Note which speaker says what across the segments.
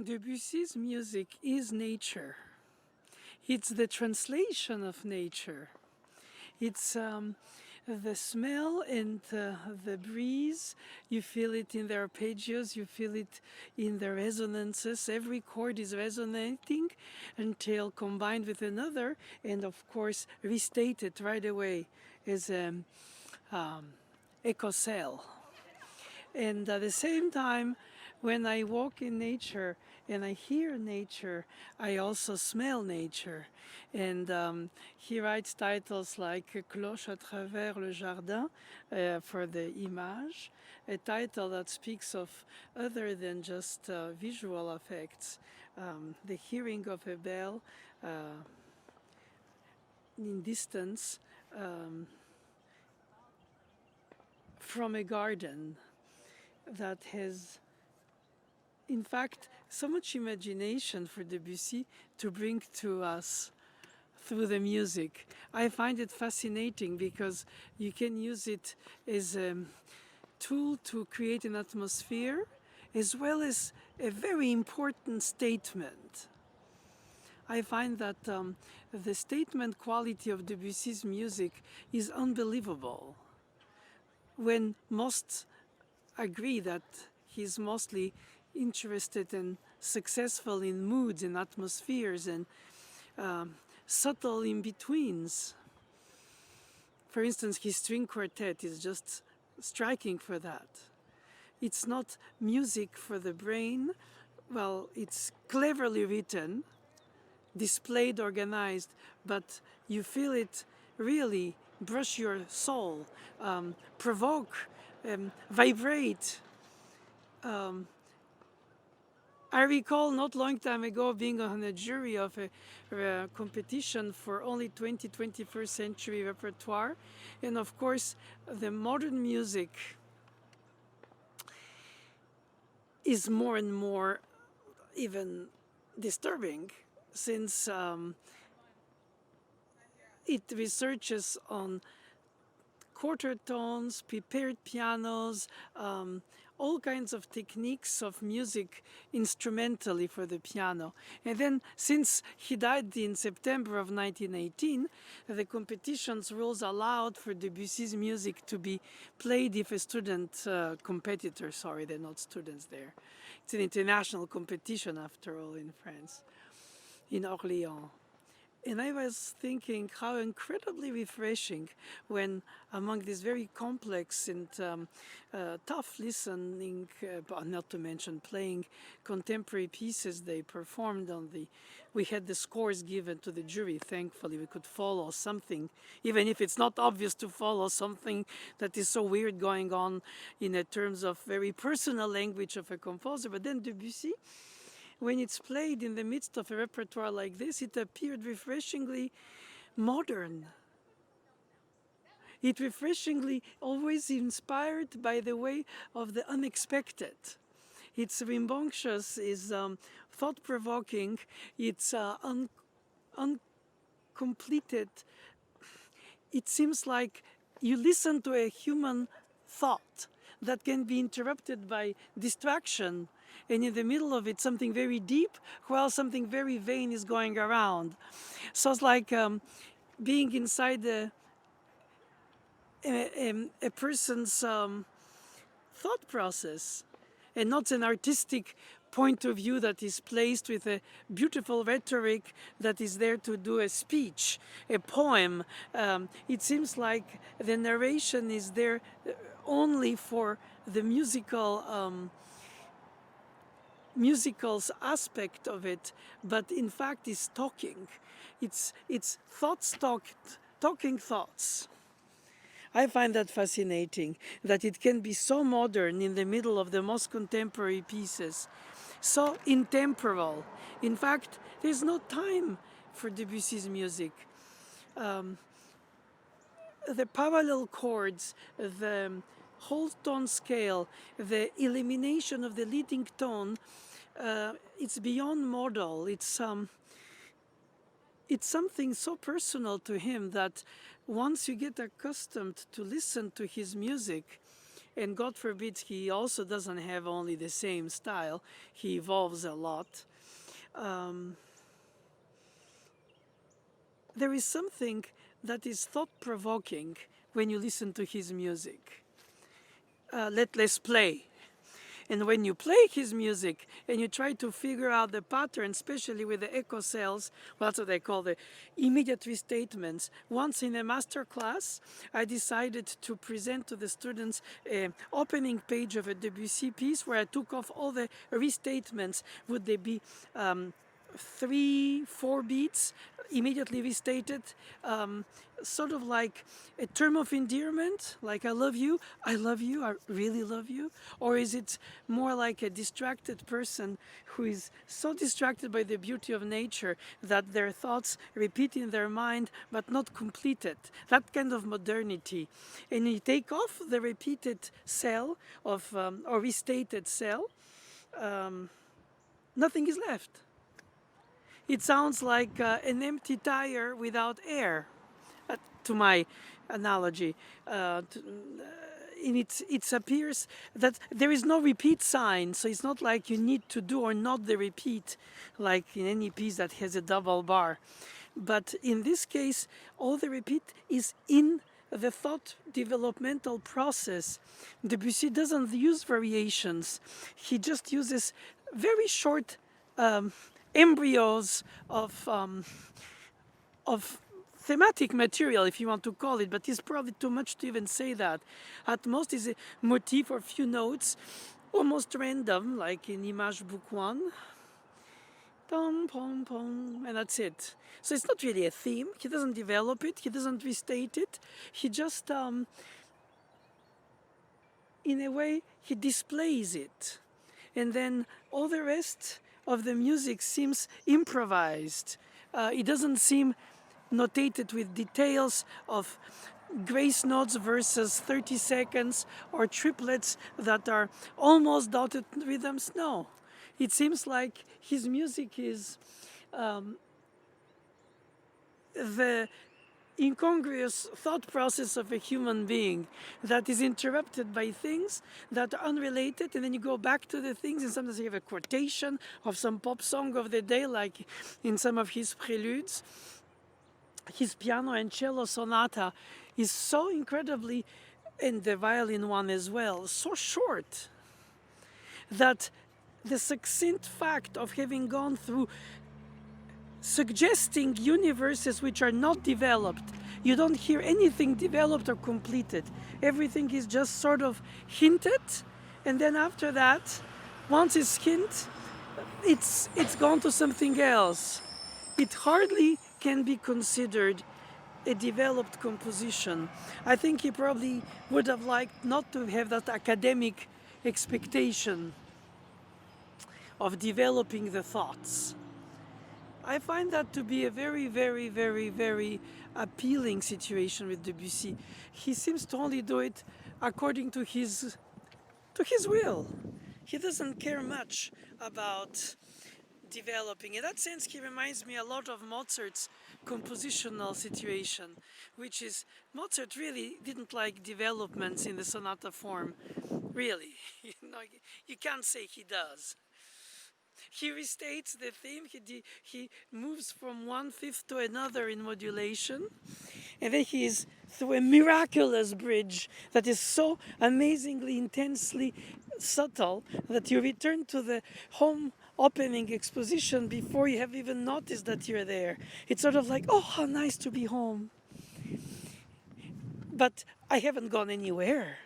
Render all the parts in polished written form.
Speaker 1: Debussy's music is nature. It's the translation of nature. It's the smell and the breeze. You feel it in the arpeggios, you feel it in the resonances. Every chord is resonating until combined with another, and of course, restated right away as an echo cell. And at the same time, when I walk in nature and I hear nature, I also smell nature. And he writes titles like Cloche à travers le jardin for the image, a title that speaks of other than just visual effects. The hearing of a bell in distance from a garden that has, in fact, so much imagination for Debussy to bring to us through the music. I find it fascinating because you can use it as a tool to create an atmosphere as well as a very important statement. I find that the statement quality of Debussy's music is unbelievable. When most agree that he's mostly interested and successful in moods and atmospheres and subtle in-betweens. For instance, his string quartet is just striking for that. It's not music for the brain. Well, it's cleverly written, displayed, organized, but you feel it really brush your soul, provoke, vibrate. I recall not long time ago being on a jury of a competition for only 21st century repertoire. And of course, the modern music is more and more even disturbing since it researches on quarter tones, prepared pianos, all kinds of techniques of music instrumentally for the piano. And then, since he died in September of 1918, the competition's rules allowed for Debussy's music to be played if a student competitor, sorry, they're not students there. It's an international competition after all in France, in Orléans. And I was thinking how incredibly refreshing when, among these very complex and tough listening, not to mention playing contemporary pieces they performed on the, we had the scores given to the jury. Thankfully, we could follow something, even if it's not obvious to follow something that is so weird going on in a terms of very personal language of a composer. But then Debussy, when it's played in the midst of a repertoire like this, it appeared refreshingly modern. It refreshingly always inspired by the way of the unexpected. It's rambunctious, is thought-provoking, it's uncompleted. It seems like you listen to a human thought that can be interrupted by distraction, and in the middle of it something very deep while something very vain is going around. So it's like being inside a person's thought process, and not an artistic point of view that is placed with a beautiful rhetoric that is there to do a speech, a poem. It seems like the narration is there only for the musicals aspect of it, but in fact is talking. It's thoughts talking thoughts. I find that fascinating, that it can be so modern in the middle of the most contemporary pieces, so intemporal. In fact, there's no time for Debussy's music. The parallel chords, the whole tone scale, the elimination of the leading tone, it's beyond modal. It's something so personal to him that once you get accustomed to listen to his music, And God forbid he also doesn't have only the same style, he evolves a lot. Um, there is something that is thought-provoking when you listen to his music. Let's play. And when you play his music and you try to figure out the pattern, especially with the echo cells, well, that's what they call the immediate restatements. Once in a master class, I decided to present to the students an opening page of a Debussy piece where I took off all the restatements. Would they be 3, 4 beats immediately restated, sort of like a term of endearment, like I love you, I really love you? Or is it more like a distracted person who is so distracted by the beauty of nature that their thoughts repeat in their mind but not completed? That kind of modernity. And you take off the repeated cell of or restated cell, nothing is left. It sounds like an empty tire without air, to my analogy. It appears that there is no repeat sign, so it's not like you need to do or not the repeat, like in any piece that has a double bar. But in this case, all the repeat is in the thought developmental process. Debussy doesn't use variations. He just uses very short embryos of thematic material, if you want to call it, but it's probably too much to even say that. At most is a motif or few notes, almost random, like in Image Book 1. Pom, pom, pom, and that's it. So it's not really a theme. He doesn't develop it. He doesn't restate it. He just, in a way, he displays it. And then all the rest of the music seems improvised. It doesn't seem notated with details of grace notes versus 30 seconds or triplets that are almost dotted rhythms. No, it seems like his music is the incongruous thought process of a human being that is interrupted by things that are unrelated, and then you go back to the things, and sometimes you have a quotation of some pop song of the day, like in some of his preludes. His piano and cello sonata is so incredibly, and the violin one as well, so short that the succinct fact of having gone through suggesting universes which are not developed, you don't hear anything developed or completed. Everything is just sort of hinted, and then after that, once it's hint, it's gone to something else. It hardly can be considered a developed composition. I think he probably would have liked not to have that academic expectation of developing the thoughts. I find that to be a very, very, very, very appealing situation with Debussy. He seems to only do it according to his will. He doesn't care much about developing. In that sense, he reminds me a lot of Mozart's compositional situation, which is Mozart really didn't like developments in the sonata form. Really, you can't say he does. He restates the theme, he moves from one fifth to another in modulation, and then he is through a miraculous bridge that is so amazingly, intensely subtle that you return to the home opening exposition before you have even noticed that you're there. It's sort of like, oh, how nice to be home. But I haven't gone anywhere,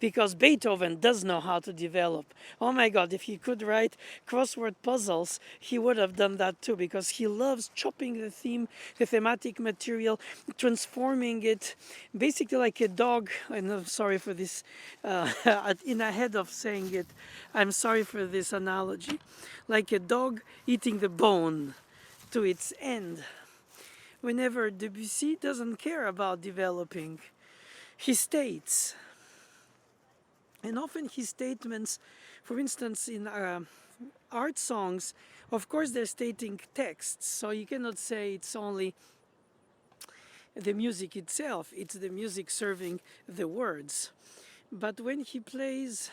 Speaker 1: because Beethoven does know how to develop. Oh my God, if he could write crossword puzzles, he would have done that too, because he loves chopping the theme, the thematic material, transforming it, basically like a dog. And I'm sorry for this, in ahead of saying it, I'm sorry for this analogy, like a dog eating the bone to its end. Whenever Debussy doesn't care about developing, he states. And often his statements, for instance, in art songs, of course they're stating texts, so you cannot say it's only the music itself, it's the music serving the words. But when he plays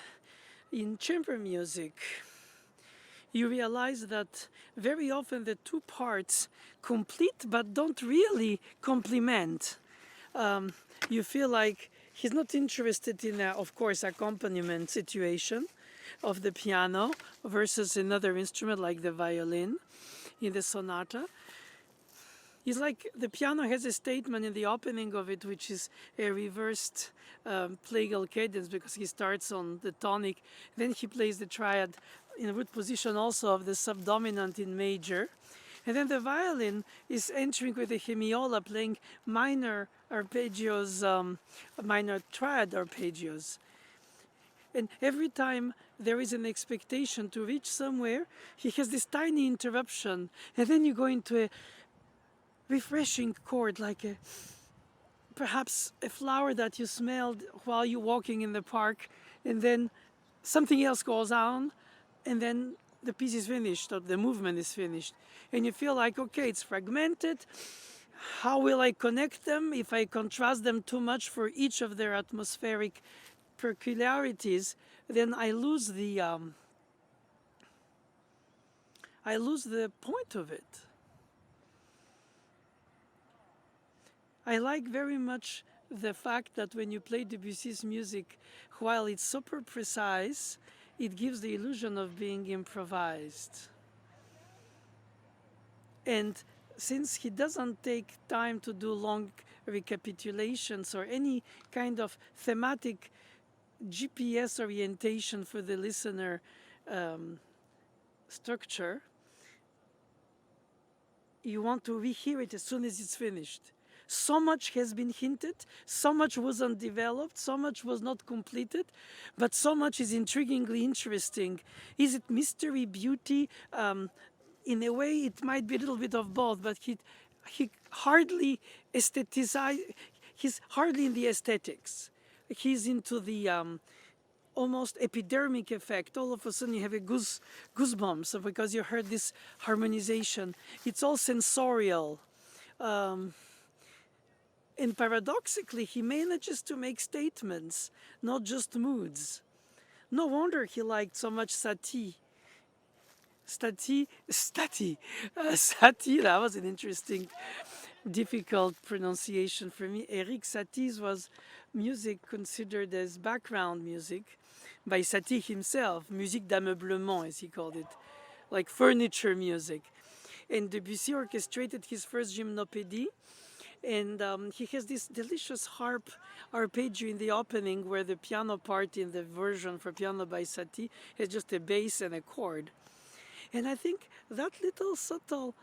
Speaker 1: in chamber music, you realize that very often the two parts complete but don't really complement. You feel like he's not interested in, of course, accompaniment situation of the piano versus another instrument like the violin in the sonata. It's like the piano has a statement in the opening of it, which is a reversed plagal cadence because he starts on the tonic, then he plays the triad in a root position also of the subdominant in major. And then the violin is entering with the hemiola, playing minor arpeggios, minor triad arpeggios. And every time there is an expectation to reach somewhere, he has this tiny interruption. And then you go into a refreshing chord, like perhaps a flower that you smelled while you're walking in the park, and then something else goes on, and then the piece is finished, or the movement is finished. And you feel like, okay, it's fragmented. How will I connect them? If I contrast them too much for each of their atmospheric peculiarities, then I lose the point of it. I like very much the fact that when you play Debussy's music, while it's super precise, it gives the illusion of being improvised. And since he doesn't take time to do long recapitulations or any kind of thematic GPS orientation for the listener structure, you want to rehear it as soon as it's finished. So much has been hinted, so much wasn't developed, so much was not completed, but so much is intriguingly interesting. Is it mystery, beauty? In a way, it might be a little bit of both, but he hardly aestheticize. He's hardly in the aesthetics. He's into the almost epidermic effect. All of a sudden, you have a goosebumps because you heard this harmonization. It's all sensorial. And paradoxically, he manages to make statements, not just moods. No wonder he liked so much Satie. Satie, that was an interesting, difficult pronunciation for me. Erik Satie's was music considered as background music by Satie himself, musique d'ameublement, as he called it, like furniture music. And Debussy orchestrated his first gymnopédie. And he has this delicious harp arpeggio in the opening where the piano part in the version for piano by Satie has just a bass and a chord. And I think that little subtle,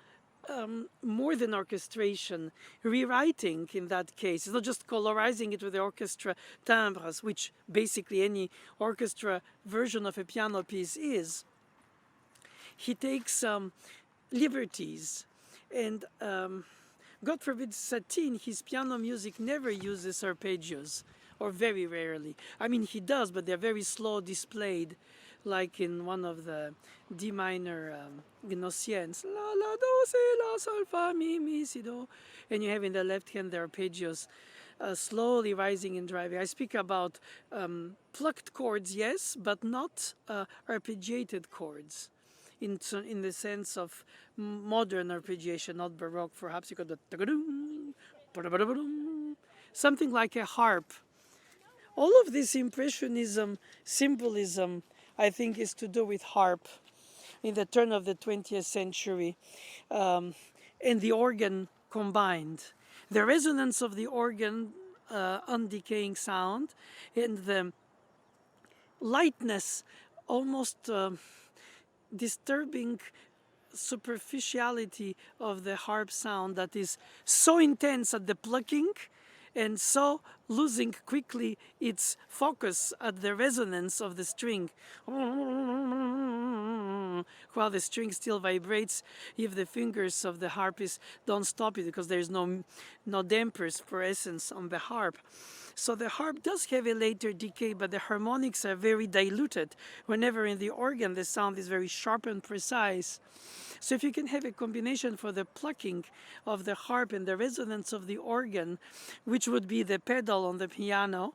Speaker 1: more than orchestration, rewriting in that case, it's not just colorizing it with the orchestra timbres, which basically any orchestra version of a piano piece is. He takes liberties and God forbid, Satie in his piano music never uses arpeggios, or very rarely. I mean, he does, but they're very slow displayed, like in one of the D minor Gnossiennes, la, la, do, si, la, sol, fa, mi, mi, si, do. And you have in the left hand the arpeggios slowly rising and driving. I speak about plucked chords, yes, but not arpeggiated chords. In the sense of modern arpeggiation, not Baroque. Perhaps you could something like a harp. All of this impressionism, symbolism, I think, is to do with harp in the turn of the 20th century, and the organ combined. The resonance of the organ, undecaying sound, and the lightness, almost disturbing superficiality of the harp sound that is so intense at the plucking and so losing quickly its focus at the resonance of the string while the string still vibrates if the fingers of the harpist don't stop it because there's no dampers for essence on the harp. So the harp does have a later decay, but the harmonics are very diluted. Whenever in the organ the sound is very sharp and precise. So if you can have a combination for the plucking of the harp and the resonance of the organ, which would be the pedal on the piano,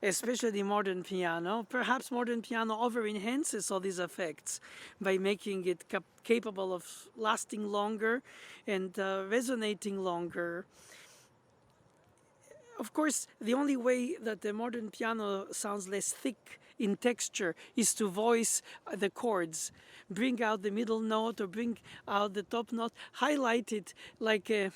Speaker 1: especially modern piano, perhaps modern piano over enhances all these effects by making it capable of lasting longer and resonating longer. Of course, the only way that the modern piano sounds less thick in texture is to voice the chords, bring out the middle note or bring out the top note, highlight it like a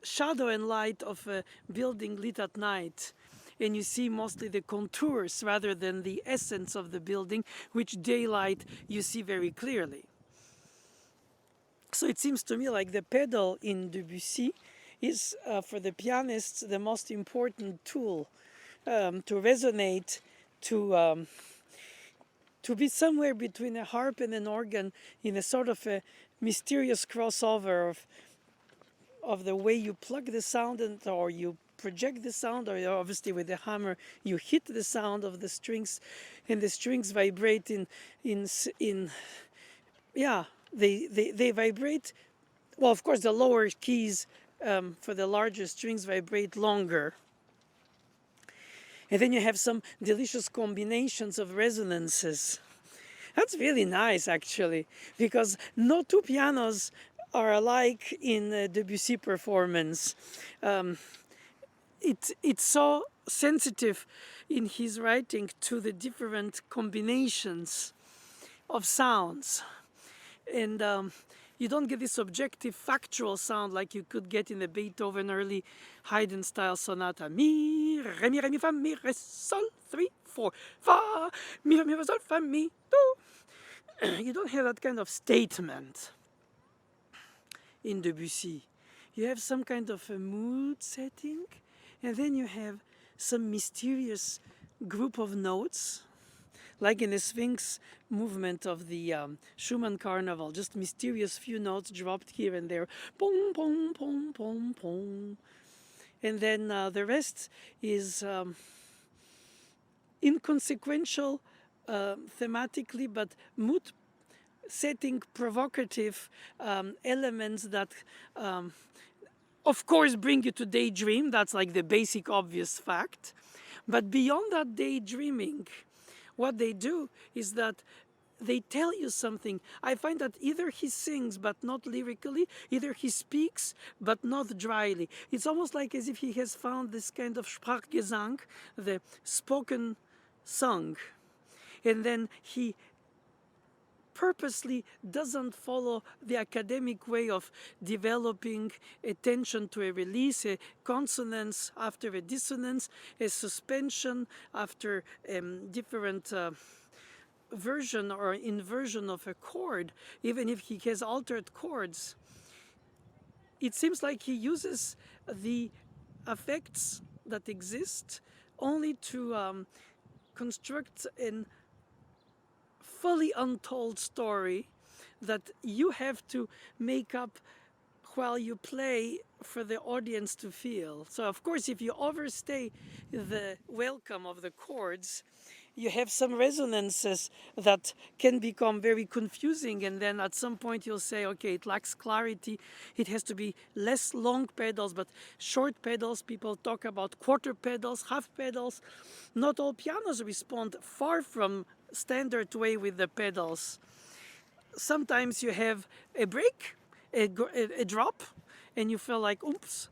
Speaker 1: shadow and light of a building lit at night. And you see mostly the contours rather than the essence of the building, which daylight you see very clearly. So it seems to me like the pedal in Debussy is, for the pianists, the most important tool to resonate, to be somewhere between a harp and an organ in a sort of a mysterious crossover of the way you plug the sound and, or you project the sound, or obviously with the hammer you hit the sound of the strings, and the strings vibrate yeah, they vibrate. Well, of course, the lower keys for the larger strings vibrate longer. And then you have some delicious combinations of resonances. That's really nice, actually, because no two pianos are alike in Debussy performance. It's so sensitive in his writing to the different combinations of sounds. And you don't get this objective factual sound like you could get in the Beethoven early Haydn style sonata. Mi, re, mi, fa, mi, re, sol, 3, 4, fa, mi, fa, sol, fa, mi, do. You don't have that kind of statement in Debussy. You have some kind of a mood setting, and then you have some mysterious group of notes, like in the Sphinx movement of the Schumann Carnival, just mysterious few notes dropped here and there, pom, pom, pom, pom, pom. And then the rest is inconsequential thematically, but mood setting provocative elements that of course bring you to daydream. That's like the basic obvious fact. But beyond that daydreaming, what they do is that they tell you something. I find that either he sings but not lyrically, either he speaks but not dryly. It's almost like as if he has found this kind of Sprachgesang, the spoken song, and then he purposely doesn't follow the academic way of developing attention to a release, a consonance after a dissonance, a suspension after different version or inversion of a chord, even if he has altered chords. It seems like he uses the effects that exist only to construct an fully untold story that you have to make up while you play for the audience to feel. So of course, if you overstay the welcome of the chords, you have some resonances that can become very confusing, and then at some point you'll say, okay, it lacks clarity, it has to be less long pedals but short pedals. People talk about quarter pedals, half pedals. Not all pianos respond far from standard way with the pedals. Sometimes you have a break, a drop, and you feel like, oops,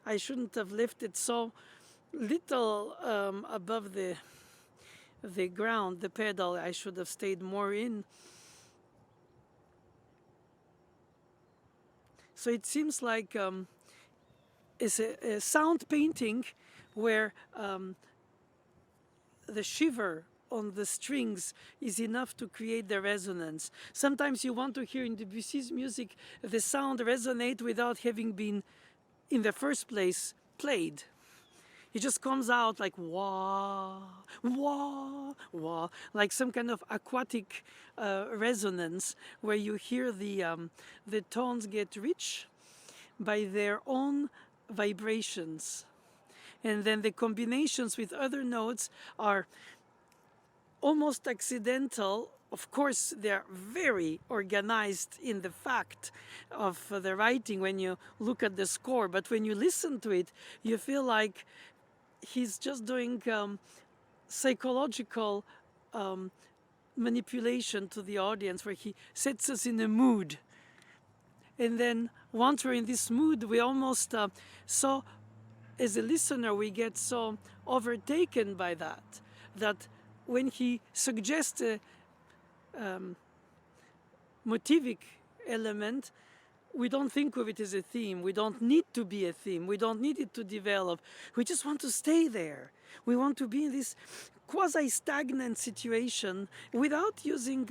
Speaker 1: I shouldn't have lifted so little above the ground, the pedal. I should have stayed more in. So it seems like it's a sound painting where the shiver on the strings is enough to create the resonance. Sometimes you want to hear in Debussy's music the sound resonate without having been in the first place played. It just comes out like wah, wah, wah, like some kind of aquatic resonance where you hear the tones get rich by their own vibrations. And then the combinations with other notes are almost accidental. Of course, they're very organized in the fact of the writing when you look at the score, but when you listen to it, you feel like he's just doing psychological manipulation to the audience, where he sets us in a mood. And then once we're in this mood, we almost so as a listener, we get so overtaken by that, that when he suggests a motivic element, we don't think of it as a theme. We don't need to be a theme. We don't need it to develop. We just want to stay there. We want to be in this quasi-stagnant situation without using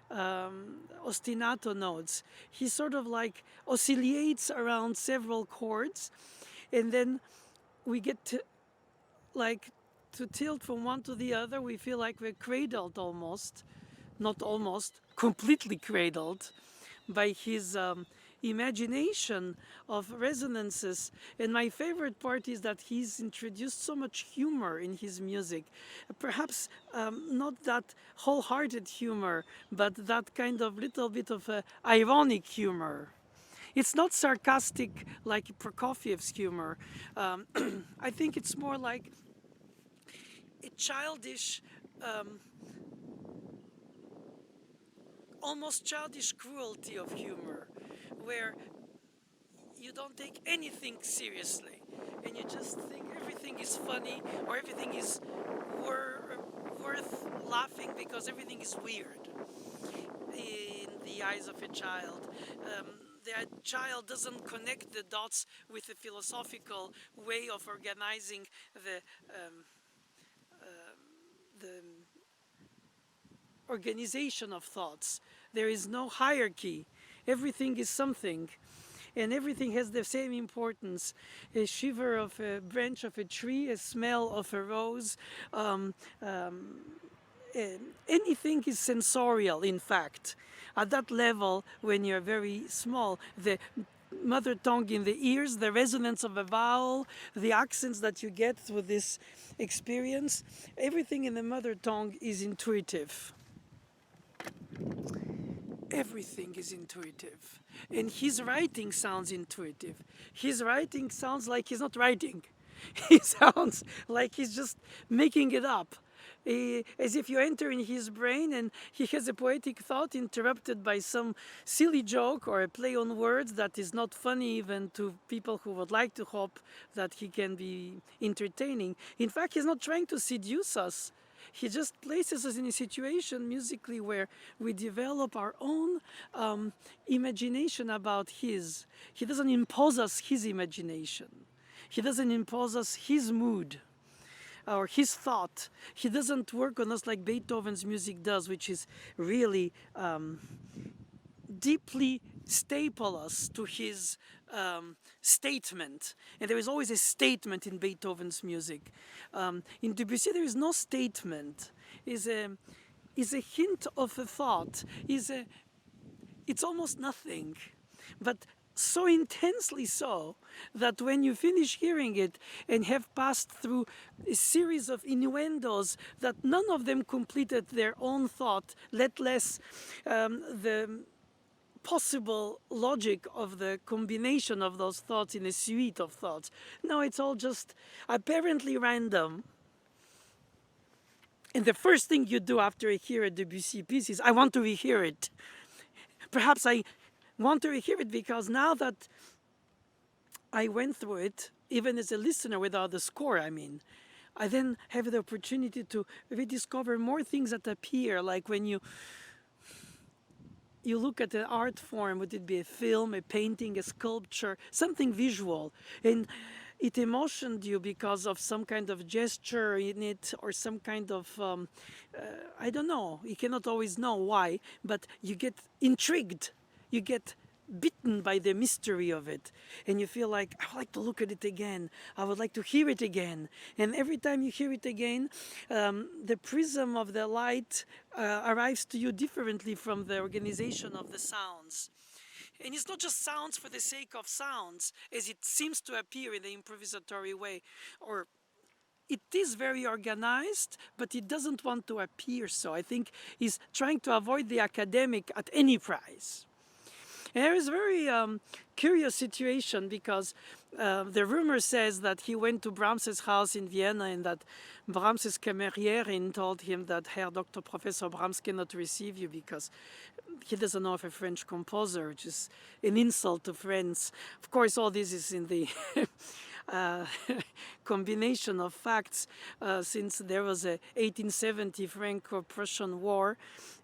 Speaker 1: ostinato notes. He sort of like oscillates around several chords, and then we get to tilt from one to the other. We feel like we're cradled almost, not almost, completely cradled by his imagination of resonances. And my favorite part is that he's introduced so much humor in his music. Perhaps not that wholehearted humor, but that kind of little bit of ironic humor. It's not sarcastic like Prokofiev's humor. I think it's more like a childish, almost childish cruelty of humor, where you don't take anything seriously and you just think everything is funny, or everything is worth laughing because everything is weird in the eyes of a child. The child doesn't connect the dots with a philosophical way of organizing the organization of thoughts. There is no hierarchy. Everything is something, and everything has the same importance. A shiver of a branch of a tree, a smell of a rose, anything is sensorial, in fact. At that level, when you're very small, the mother tongue in the ears, the resonance of a vowel, the accents that you get through this experience, everything in the mother tongue is intuitive. Everything is intuitive. And his writing sounds intuitive. His writing sounds like he's not writing. He sounds like he's just making it up. As if you enter in his brain and he has a poetic thought interrupted by some silly joke or a play on words that is not funny even to people who would like to hope that he can be entertaining. In fact, he's not trying to seduce us. He just places us in a situation musically where we develop our own imagination about his. He doesn't impose us his imagination. He doesn't impose us his mood or his thought. He doesn't work on us like Beethoven's music does, which is really deeply staple us to his statement. And there is always a statement in Beethoven's music. In Debussy, there is no statement. Is a hint of a thought. It's almost nothing. But so intensely so that when you finish hearing it and have passed through a series of innuendos that none of them completed their own thought, let less the possible logic of the combination of those thoughts in a suite of thoughts. No, it's all just apparently random. And the first thing you do after you hear a Debussy piece is, I want to rehear it. Perhaps I want to rehear it because now that I went through it, even as a listener without the score, I then have the opportunity to rediscover more things that appear, like when you look at an art form, would it be a film, a painting, a sculpture, something visual, and it emotioned you because of some kind of gesture in it or some kind of, I don't know, you cannot always know why, but you get intrigued. You get bitten by the mystery of it, and you feel like, I would like to look at it again. I would like to hear it again. And every time you hear it again, the prism of the light arrives to you differently from the organization of the sounds. And it's not just sounds for the sake of sounds, as it seems to appear in the improvisatory way, or it is very organized, but it doesn't want to appear so. I think he's trying to avoid the academic at any price. And there is a very curious situation because the rumor says that he went to Brahms's house in Vienna and that Brahms's Kammerierin told him that Herr Dr. Professor Brahms cannot receive you because he doesn't know of a French composer, which is an insult to friends. Of course, all this is in the uh, combination of facts since there was a 1870 Franco-Prussian War,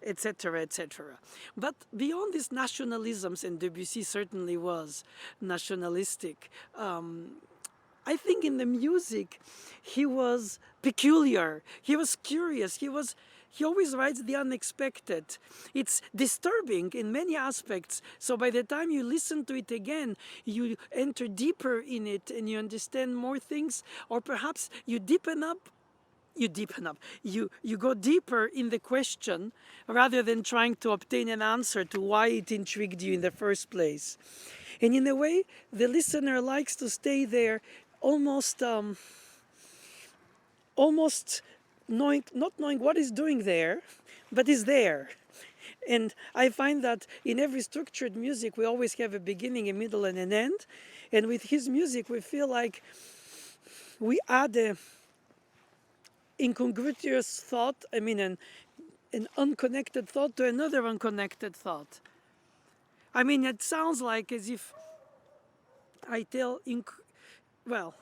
Speaker 1: etc., etc. But beyond these nationalisms, and Debussy certainly was nationalistic, I think in the music he was peculiar, he was curious, he always writes the unexpected. It's disturbing in many aspects. So by the time you listen to it again, you enter deeper in it and you understand more things, or perhaps you go deeper in the question rather than trying to obtain an answer to why it intrigued you in the first place. And in a way, the listener likes to stay there almost not knowing what is doing there, but is there. And I find that in every structured music, we always have a beginning, a middle, and an end. And with his music, we feel like we add a incongruous thought, an unconnected thought to another unconnected thought. I mean, it sounds like as if I tell, well,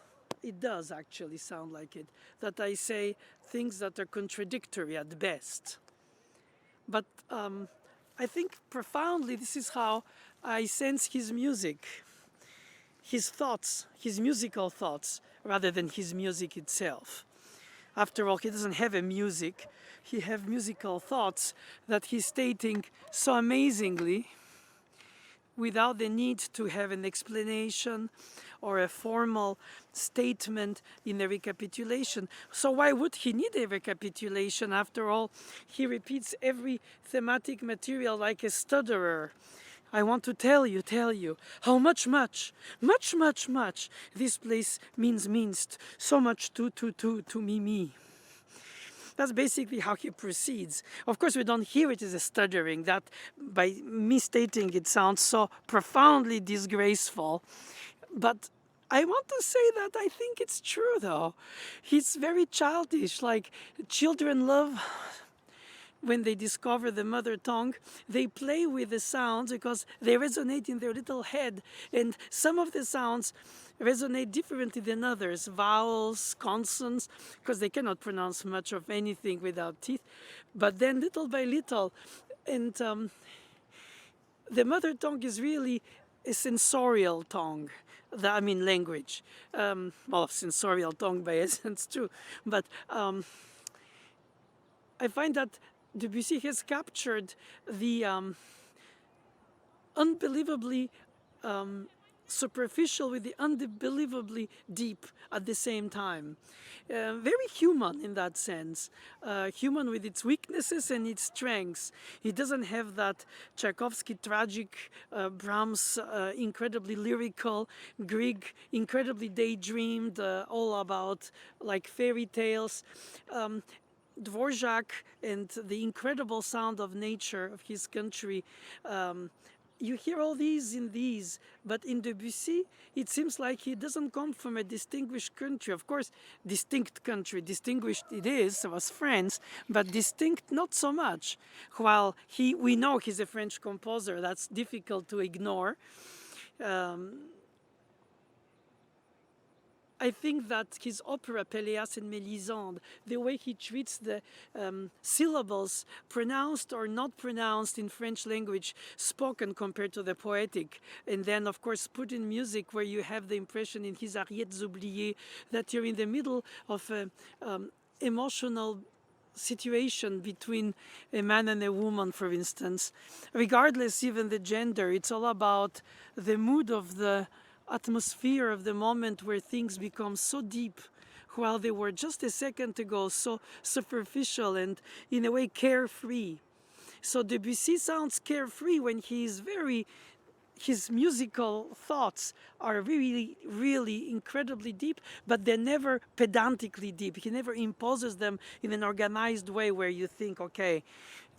Speaker 1: it does actually sound like it, that I say things that are contradictory at best. But I think profoundly this is how I sense his music, his thoughts, his musical thoughts, rather than his music itself. After all, he doesn't have a music, he has musical thoughts that he's stating so amazingly without the need to have an explanation or a formal statement in the recapitulation. So why would he need a recapitulation? After all, he repeats every thematic material like a stutterer. I want to tell you, how much, this place means so much to me. That's basically how he proceeds. Of course, we don't hear it as a stuttering. That, by misstating it, sounds so profoundly disgraceful. But I want to say that I think it's true, though. He's very childish, like children love when they discover the mother tongue. They play with the sounds because they resonate in their little head. And some of the sounds resonate differently than others. Vowels, consonants, because they cannot pronounce much of anything without teeth. But then little by little, and the mother tongue is really a sensorial tongue. Language. Sensorial tongue by essence too. But I find that Debussy has captured the unbelievably superficial with the unbelievably deep at the same time. Very human in that sense, human with its weaknesses and its strengths. He doesn't have that Tchaikovsky tragic, Brahms incredibly lyrical, Grieg incredibly daydreamed, all about like fairy tales. Dvorak and the incredible sound of nature of his country. You hear all these in these, but in Debussy, it seems like he doesn't come from a distinguished country. Of course, distinct country, distinguished it is, was France, but distinct not so much. While we know he's a French composer, that's difficult to ignore. I think that his opera, Pelléas and Mélisande, the way he treats the syllables pronounced or not pronounced in French language, spoken compared to the poetic, and then of course put in music where you have the impression in his Ariettes oubliées that you're in the middle of an emotional situation between a man and a woman, for instance. Regardless even the gender, it's all about the mood of the atmosphere of the moment where things become so deep while they were just a second ago so superficial and in a way carefree. So Debussy sounds carefree when he is very his musical thoughts are really, really incredibly deep, but they're never pedantically deep. He never imposes them in an organized way where you think, okay,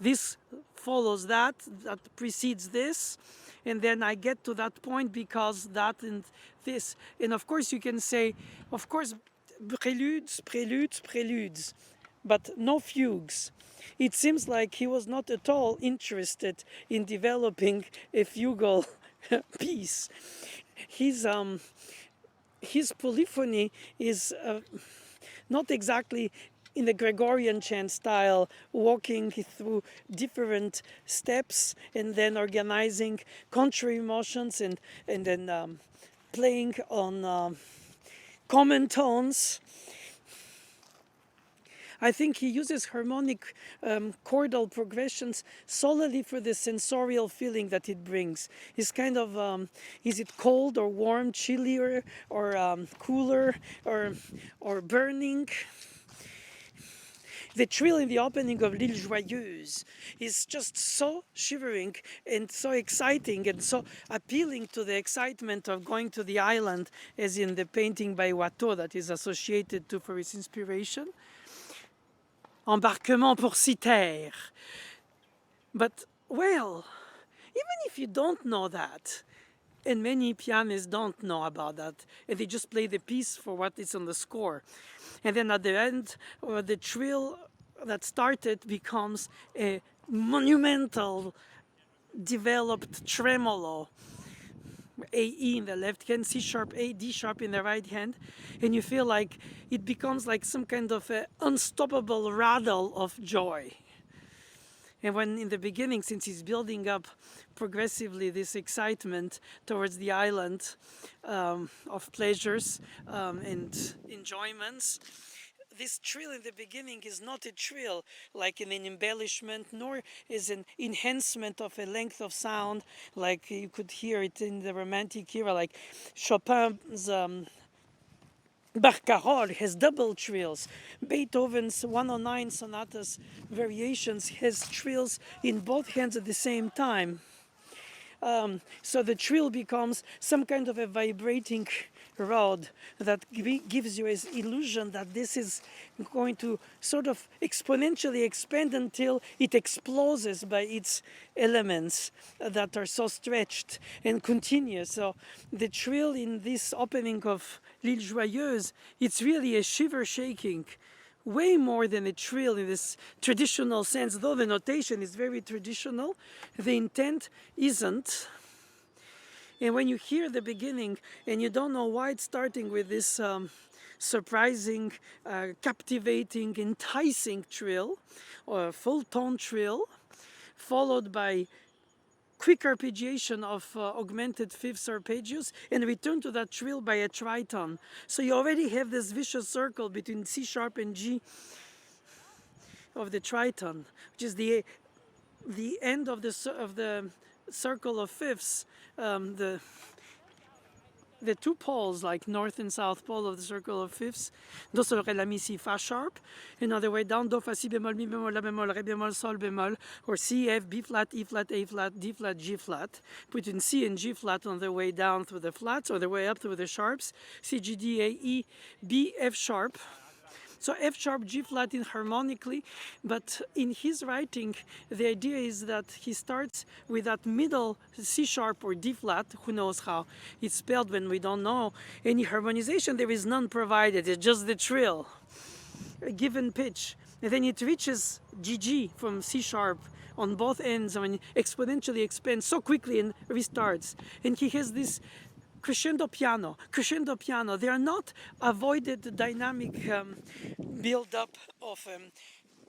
Speaker 1: this follows that, that precedes this, and then I get to that point because that and this. And of course, you can say, of course, preludes, preludes, preludes, but no fugues. It seems like he was not at all interested in developing a fugal piece. His his polyphony is not exactly in the Gregorian chant style, walking through different steps and then organizing contrary motions and then playing on common tones. I think he uses harmonic chordal progressions solely for the sensorial feeling that it brings. It's kind of, is it cold or warm, chillier or cooler or burning? The trill in the opening of L'Île Joyeuse is just so shivering and so exciting and so appealing to the excitement of going to the island, as in the painting by Watteau that is associated to for his inspiration. Embarquement pour Cythère. But, well, even if you don't know that, and many pianists don't know about that, and they just play the piece for what is on the score. And then at the end, the trill that started becomes a monumental, developed tremolo. A, E in the left hand, C sharp, A, D sharp in the right hand, and you feel like it becomes like some kind of unstoppable rattle of joy. And when in the beginning, since he's building up progressively this excitement towards the island of pleasures and enjoyments, this trill in the beginning is not a trill like an embellishment, nor is an enhancement of a length of sound like you could hear it in the Romantic era, like Chopin's Barcarolle has double trills. Beethoven's 109 sonatas variations has trills in both hands at the same time. So the trill becomes some kind of a vibrating rod that gives you this illusion that this is going to sort of exponentially expand until it explodes by its elements that are so stretched and continuous. So the trill in this opening of L'Île Joyeuse, it's really a shiver shaking, way more than a trill in this traditional sense. Though the notation is very traditional, the intent isn't. And when you hear the beginning and you don't know why it's starting with this surprising, captivating, enticing trill, or full tone trill, followed by quick arpeggiation of augmented fifths arpeggios, and return to that trill by a tritone. So you already have this vicious circle between C sharp and G of the tritone, which is the end of the circle of fifths, the two poles, like north and south pole of the circle of fifths. Do, sol, ré, la, mi, si, fa sharp. Another way down, do, fa, si bemol, mi bemol, la bemol, ré bemol, sol bemol, or C, F, B flat, E flat, A flat, D flat, G flat. Between C and G flat on the way down through the flats, or the way up through the sharps. C, G, D, A, E, B, F sharp. So F sharp, G flat in harmonically, but in his writing, the idea is that he starts with that middle C sharp or D flat, who knows how it's spelled when we don't know any harmonization, there is none provided, it's just the trill, a given pitch. And then it reaches GG from C sharp on both ends, I mean, exponentially expands so quickly and restarts. And he has this crescendo piano. They are not avoided dynamic build-up of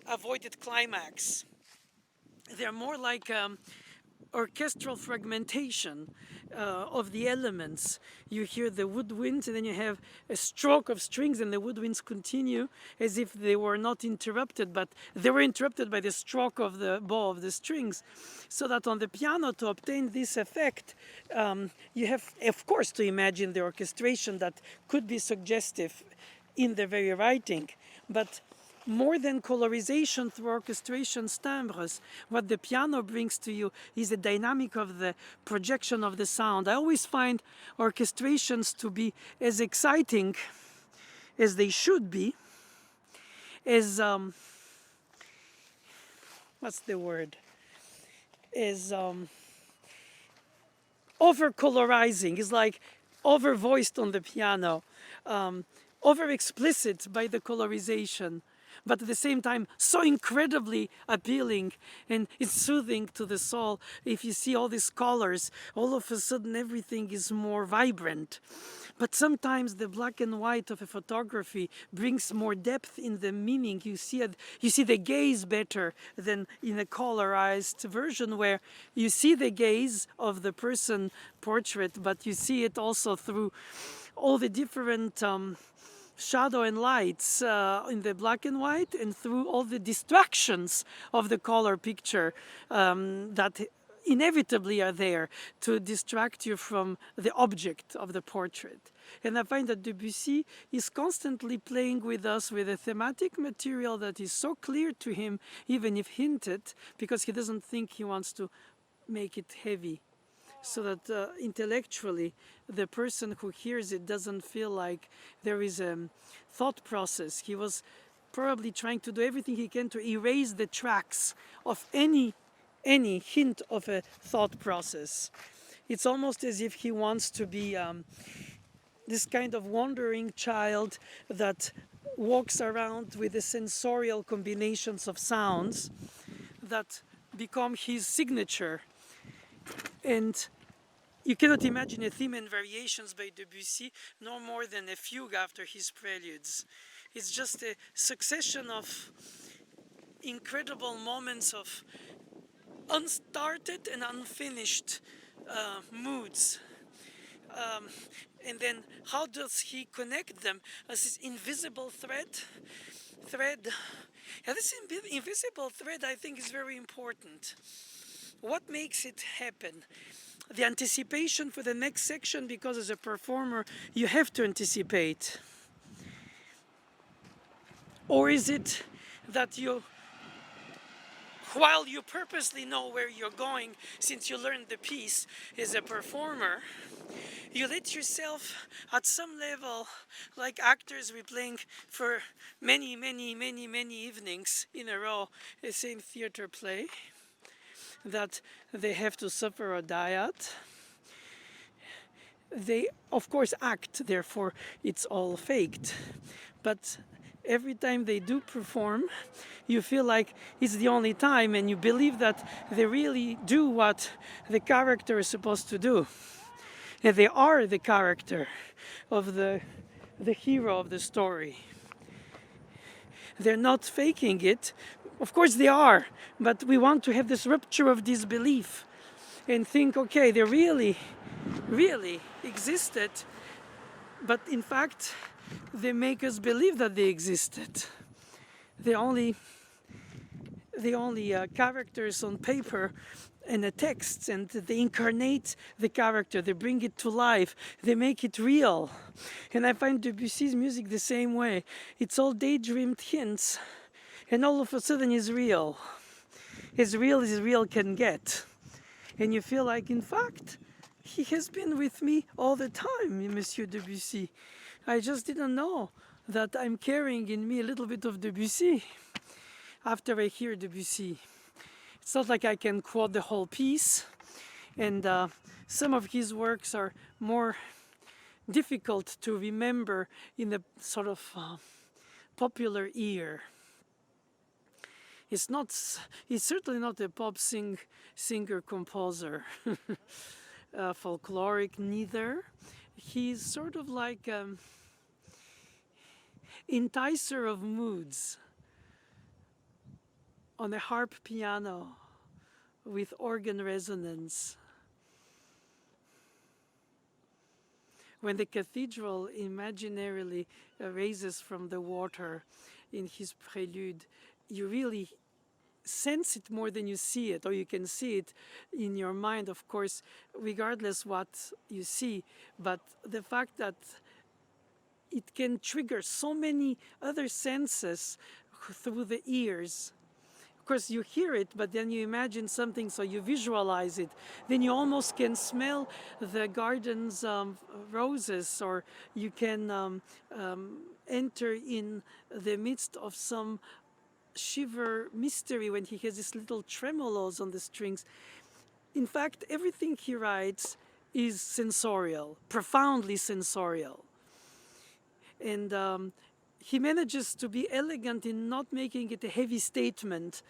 Speaker 1: avoided climax. They are more like orchestral fragmentation of the elements. You hear the woodwinds, and then you have a stroke of strings, and the woodwinds continue as if they were not interrupted, but they were interrupted by the stroke of the bow of the strings. So that on the piano, to obtain this effect, you have, of course, to imagine the orchestration that could be suggestive in the very writing. But more than colorization through orchestration timbres, what the piano brings to you is the dynamic of the projection of the sound. I always find orchestrations to be as exciting as they should be, as what's the word? Is over colorizing. It's like over voiced on the piano, over explicit by the colorization, but at the same time so incredibly appealing, and it's soothing to the soul. If you see all these colors, all of a sudden everything is more vibrant. But sometimes the black and white of a photography brings more depth in the meaning. You see the gaze better than in a colorized version, where you see the gaze of the person portrait, but you see it also through all the different shadow and lights in the black and white, and through all the distractions of the color picture that inevitably are there to distract you from the object of the portrait. And I find that Debussy is constantly playing with us with a thematic material that is so clear to him, even if hinted, because he doesn't think he wants to make it heavy, so that intellectually the person who hears it doesn't feel like there is a thought process. He was probably trying to do everything he can to erase the tracks of any hint of a thought process. It's almost as if he wants to be this kind of wandering child that walks around with the sensorial combinations of sounds that become his signature. And you cannot imagine a theme and variations by Debussy no more than a fugue after his preludes. It's just a succession of incredible moments of unstarted and unfinished moods. And then how does he connect them as this invisible thread? Yeah, this invisible thread, I think, is very important. What makes it happen? The anticipation for the next section, because as a performer you have to anticipate. Or is it that you, while you purposely know where you're going, since you learned the piece as a performer, you let yourself at some level, like actors replaying for many evenings in a row the same theater play that they have to suffer or die at. They of course act, therefore it's all faked, but every time they do perform, you feel like it's the only time, and you believe that they really do what the character is supposed to do. And they are the character of the hero of the story. They're not faking it. Of course they are, but we want to have this rupture of disbelief and think, okay, they really existed, but in fact they make us believe that they existed. They're only characters on paper and the texts, and they incarnate the character, they bring it to life, they make it real. And I find Debussy's music the same way. It's all daydreamed hints, and all of a sudden is real as real can get. And you feel like, in fact, he has been with me all the time, Monsieur Debussy. I just didn't know that I'm carrying in me a little bit of Debussy after I hear Debussy. It's not like I can quote the whole piece, and some of his works are more difficult to remember in a sort of popular ear. He's certainly not a pop singer-composer, folkloric neither. He's sort of like enticer of moods on a harp piano with organ resonance. When the cathedral imaginarily raises from the water in his prelude, you really sense it more than you see it, or you can see it in your mind, of course, regardless what you see. But the fact that it can trigger so many other senses through the ears. Of course, you hear it, but then you imagine something, so you visualize it. Then you almost can smell the garden's roses, or you can enter in the midst of some shiver mystery when he has these little tremolos on the strings. In fact, everything he writes is sensorial, profoundly sensorial. And he manages to be elegant in not making it a heavy statement,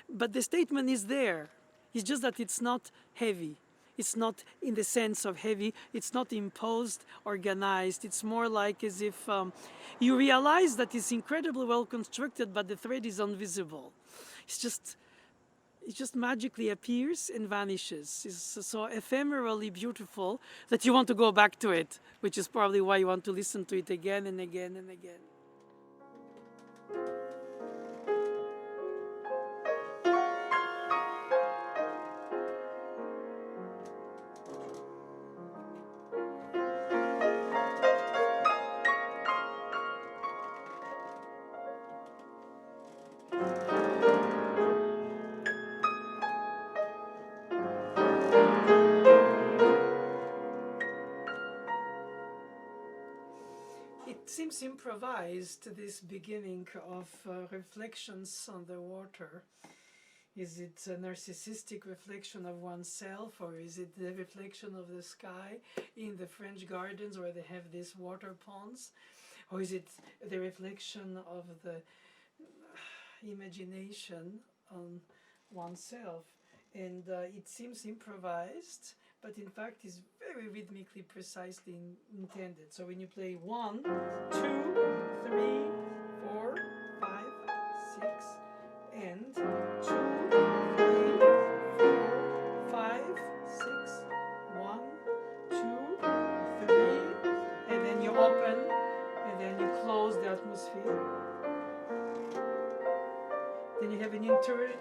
Speaker 1: but the statement is there. It's just that it's not heavy. It's not in the sense of heavy. It's not imposed, organized. It's more like as if you realize that it's incredibly well constructed, but the thread is invisible. It just magically appears and vanishes. It's so ephemerally beautiful that you want to go back to it, which is probably why you want to listen to it again and again and again. It seems improvised, this beginning of reflections on the water. Is it a narcissistic reflection of oneself, or is it the reflection of the sky in the French gardens where they have these water ponds? Or is it the reflection of the imagination on oneself? And it seems improvised, but in fact is very rhythmically precisely intended. So when you play 1, 2, 3, 4, 5, 6, and 2, 3, 4, 5, 6, 1, 2, 3, and then you open, and then you close the atmosphere. Then you have an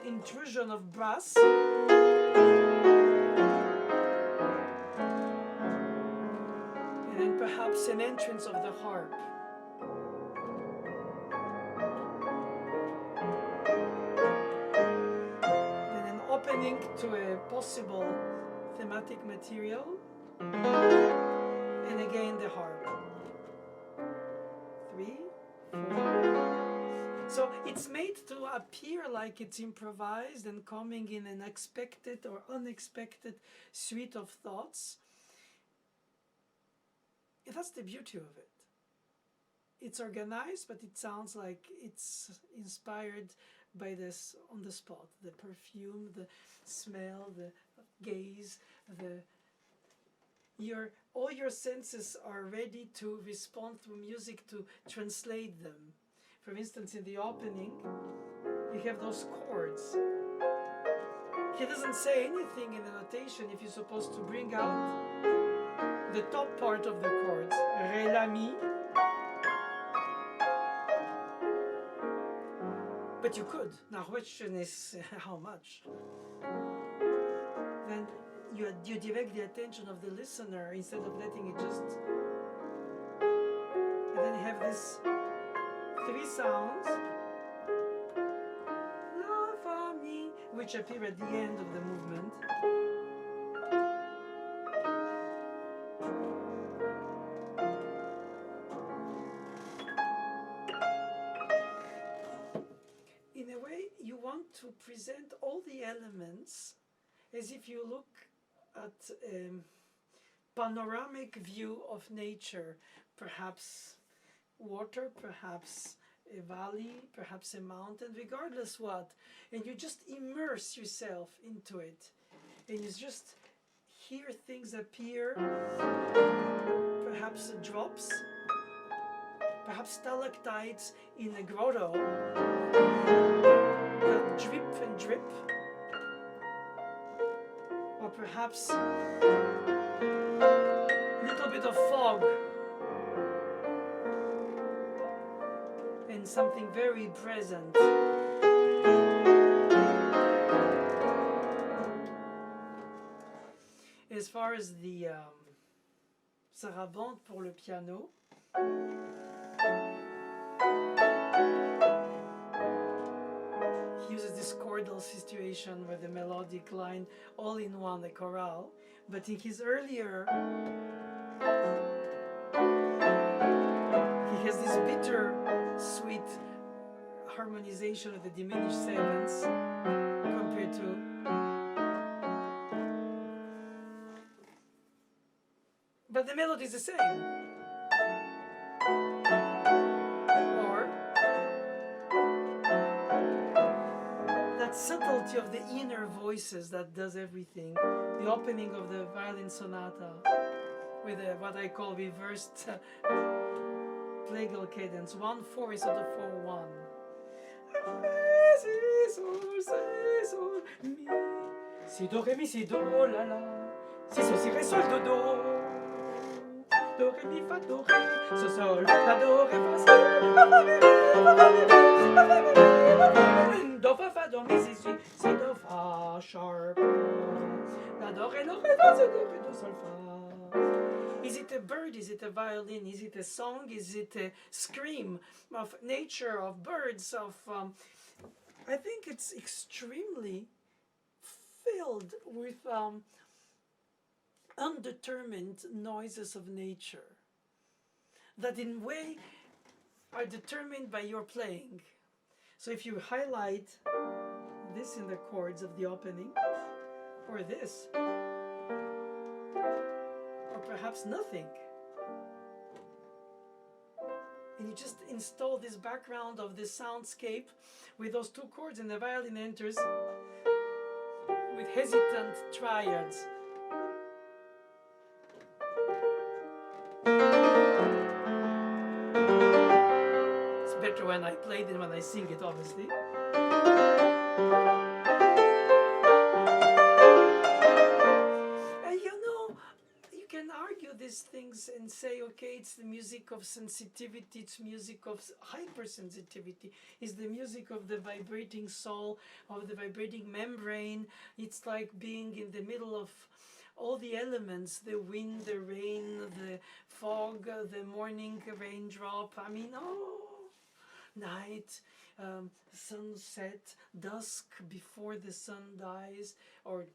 Speaker 1: intrusion of brass. And then perhaps an entrance of the harp. And an opening to a possible thematic material. And again the harp. 3, 4. So it's made to appear like it's improvised and coming in an expected or unexpected suite of thoughts. And that's the beauty of it. It's organized, but it sounds like it's inspired by this on the spot. The perfume, the smell, the gaze, all your senses are ready to respond through music to translate them. For instance, in the opening, you have those chords. He doesn't say anything in the notation if you're supposed to bring out the top part of the chords. Ré, la, mi. But you could. Now, question is how much? Then you direct the attention of the listener instead of letting it just... And then you have this 3 sounds, la, fa, mi, which appear at the end of the movement. In a way, you want to present all the elements as if you look at a panoramic view of nature, perhaps water, perhaps a valley, perhaps a mountain, regardless what, and you just immerse yourself into it, and you just hear things appear, perhaps drops, perhaps stalactites in a grotto that drip and drip, or perhaps a little bit of fog and something very present. As far as the sarabande pour le piano, chordal situation where the melodic line all in one, the chorale. But in his earlier, he has this bitter, sweet harmonization of the diminished sevenths compared to but the melody is the same. Or that subtlety of the inner voices that does everything. The opening of the violin sonata with what I call reversed plagal cadence, 1/4 instead of 4/1. Si do ré mi si do la la, si sol si ré sol do do, do ré mi fa do ré, so sol la do ré fa sol, la fa mi ré, la fa mi ré, la fa mi ré, la fa mi ré, do fa do mi si do fa sharp, la do ré fa si do ré do sol fa. Is it a bird? Is it a violin? Is it a song? Is it a scream of nature, of birds, of I think it's extremely filled with undetermined noises of nature that in way are determined by your playing. So if you highlight this in the chords of the opening, or this, or perhaps nothing, and you just install this background of this soundscape with those two chords, and the violin enters with hesitant triads. It's better when I play than when I sing it, obviously. And you know, you can argue these things and say, okay, it's the music of sensitivity, it's music of hypersensitivity, it's the music of the vibrating soul, of the vibrating membrane. It's like being in the middle of all the elements, the wind, the rain, the fog, the morning raindrop. I mean, night, sunset, dusk before the sun dies or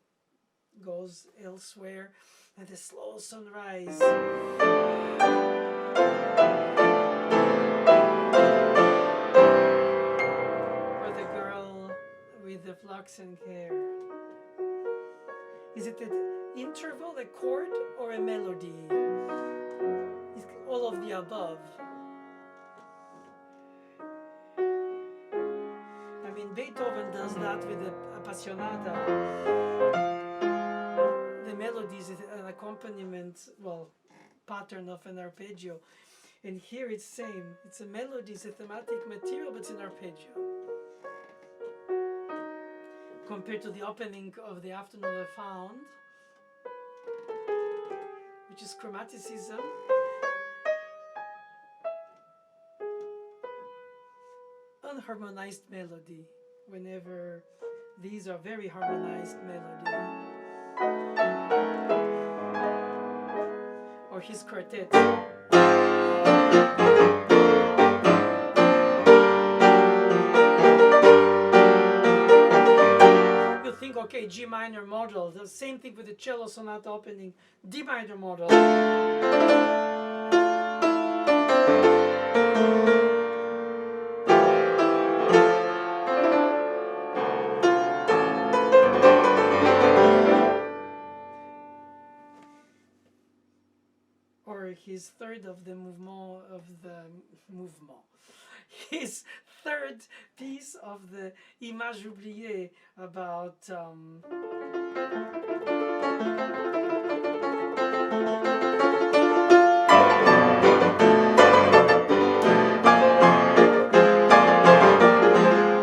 Speaker 1: goes elsewhere, and the slow sunrise. Or the girl with the flaxen hair. Is it an interval, a chord, or a melody? It's all of the above. I mean, Beethoven does that with the Appassionata. The melody is an accompaniment, well, pattern of an arpeggio. And here it's same. It's a melody, it's a thematic material, but it's an arpeggio. Compared to the opening of the Afternoon of Found, which is chromaticism. Unharmonized melody, whenever these are very harmonized melody. Or his quartet. You think, okay, G minor model, the same thing with the cello sonata opening, D minor model. His third of the mouvement, his third piece of the Image oubliée about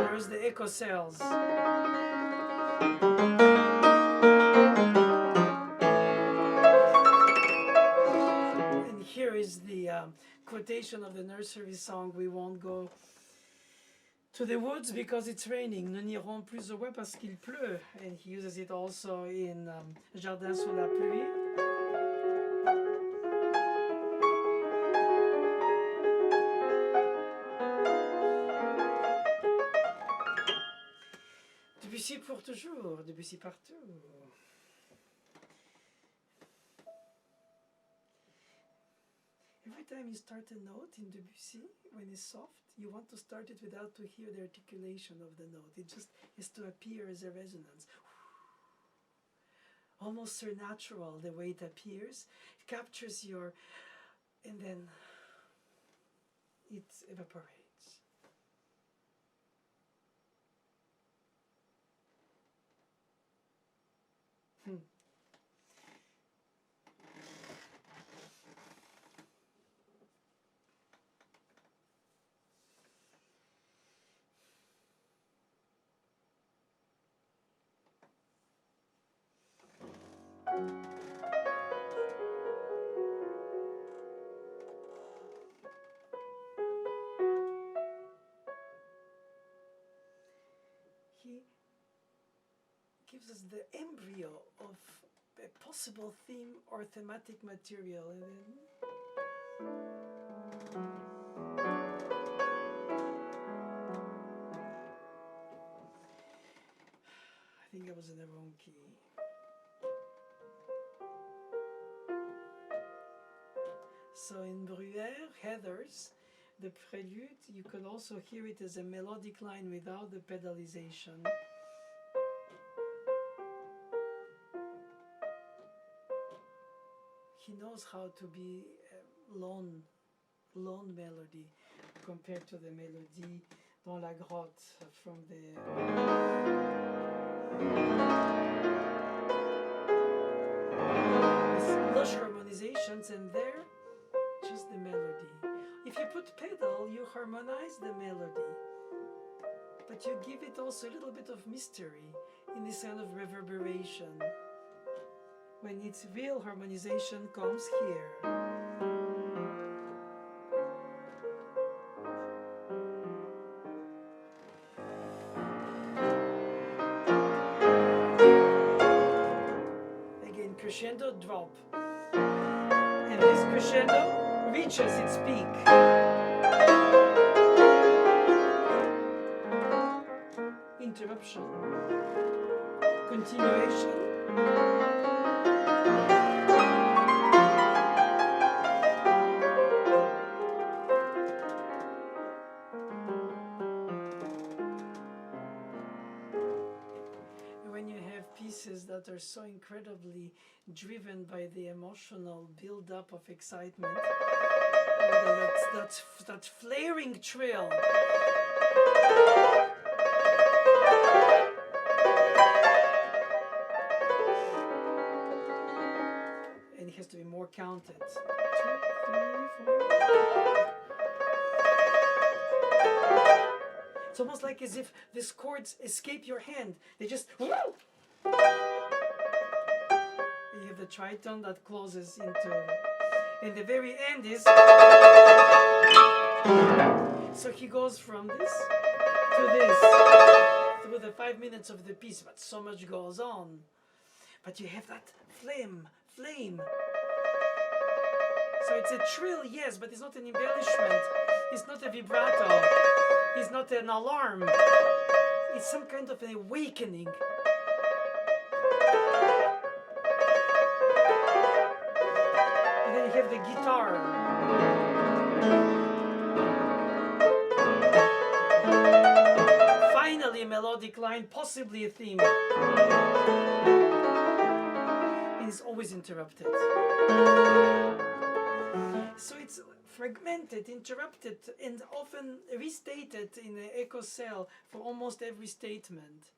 Speaker 1: there's the echo cells. Here is the quotation of the nursery song, We Won't Go to the Woods Because It's Raining. Nous n'irons plus au bois parce qu'il pleut. And he uses it also in Jardin sous la pluie. Debussy pour toujours, Debussy partout. Every time you start a note in Debussy, when it's soft, you want to start it without to hear the articulation of the note. It just has to appear as a resonance. Almost supernatural the way it appears. It captures your, and then it evaporates. He gives us the embryo of a possible theme or thematic material, and then I think I was in the wrong key. So in Bruyère, Heathers, the prelude, you can also hear it as a melodic line without the pedalization. He knows how to be a lone melody compared to the melody dans la grotte from the lush harmonizations, and there just the melody. If you put pedal, you harmonize the melody, but you give it also a little bit of mystery in this kind of reverberation. When its real harmonization comes here. Again, crescendo, drop. And this crescendo reaches its peak. Interruption. Continuation. That are so incredibly driven by the emotional build-up of excitement, that flaring trill. And it has to be more counted. 2, 3, 4. It's almost like as if these chords escape your hand. They just... You have the tritone that closes into, and the very end is, so he goes from this to this through the 5 minutes of the piece, but so much goes on. But you have that flame. So it's a trill, yes, but it's not an embellishment. It's not a vibrato. It's not an alarm. It's some kind of an awakening. Have the guitar. Finally a melodic line, possibly a theme. It is always interrupted. So it's fragmented, interrupted, and often restated in the echo cell for almost every statement.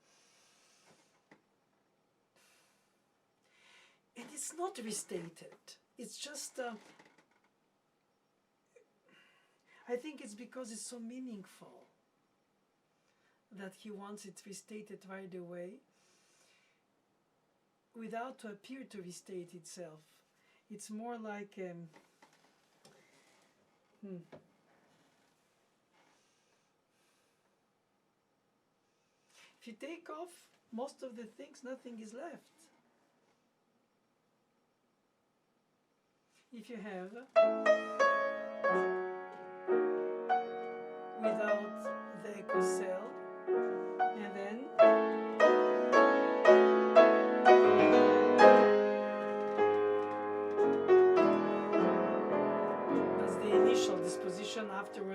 Speaker 1: And it's not restated. It's just, I think it's because it's so meaningful that he wants it restated right away without to appear to restate itself. It's more like, if you take off most of the things, nothing is left. If you have without the echo cell, and then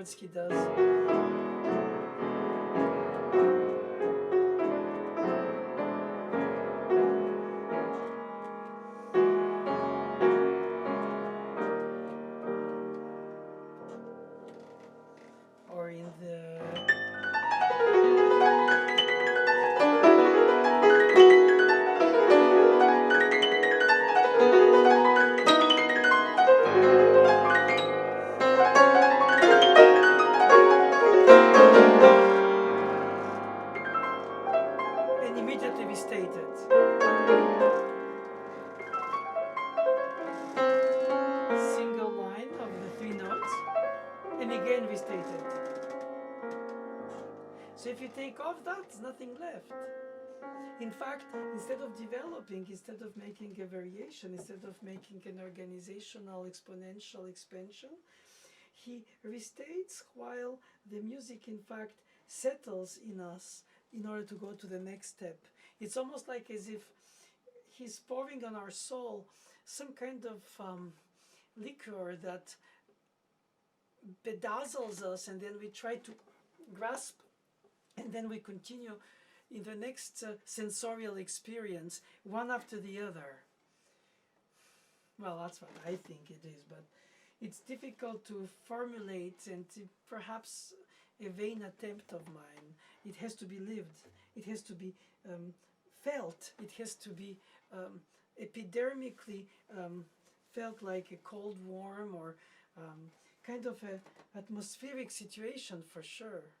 Speaker 1: Stravinsky does. Or in the and immediately we state it. Single line of the three notes, and again we state it. So if you take off that, there's nothing left. In fact, instead of developing, instead of making a variation, instead of making an organizational exponential expansion, he restates while the music in fact settles in us in order to go to the next step. It's almost like as if he's pouring on our soul some kind of liquor that bedazzles us, and then we try to grasp, and then we continue in the next sensorial experience, one after the other. Well, that's what I think it is, but it's difficult to formulate, and perhaps a vain attempt of mine. It has to be lived. It has to be felt. It has to be epidermically felt, like a cold, warm, or kind of a atmospheric situation for sure.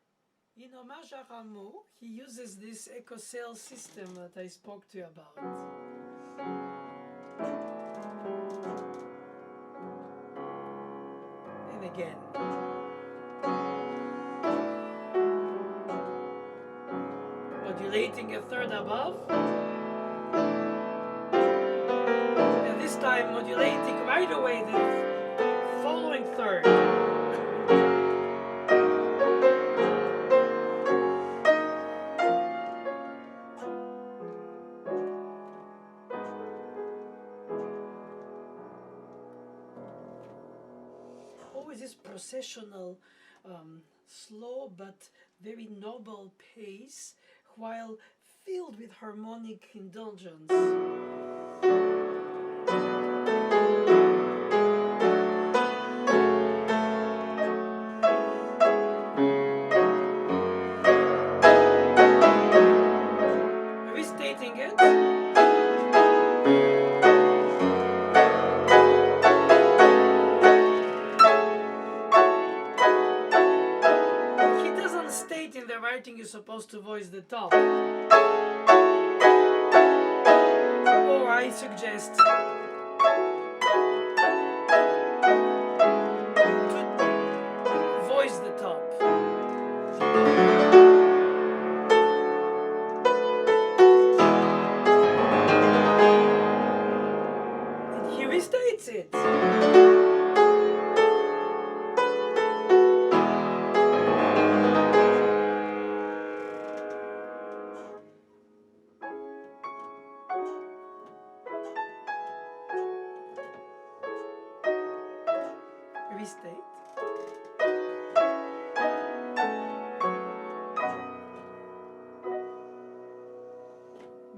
Speaker 1: In Hommage à Rameau, he uses this eco-cell system that I spoke to you about. And again. Modulating a third above. And this time modulating right away the following third. This processional, slow but very noble pace, while filled with harmonic indulgence. Restating it. In the writing, you're supposed to voice the top. Or I suggest to voice the top. And he restates it. Restate.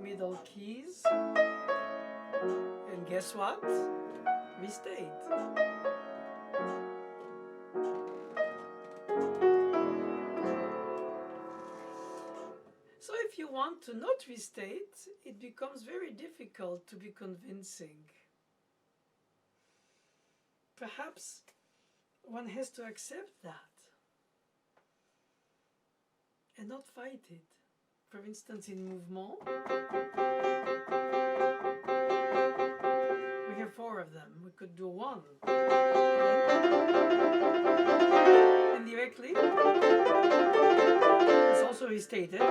Speaker 1: Middle keys. And guess what? Restate. So if you want to not restate, it becomes very difficult to be convincing. Perhaps one has to accept that and not fight it. For instance, in Mouvement, we have 4 of them. We could do 1. Indirectly, it's also restated.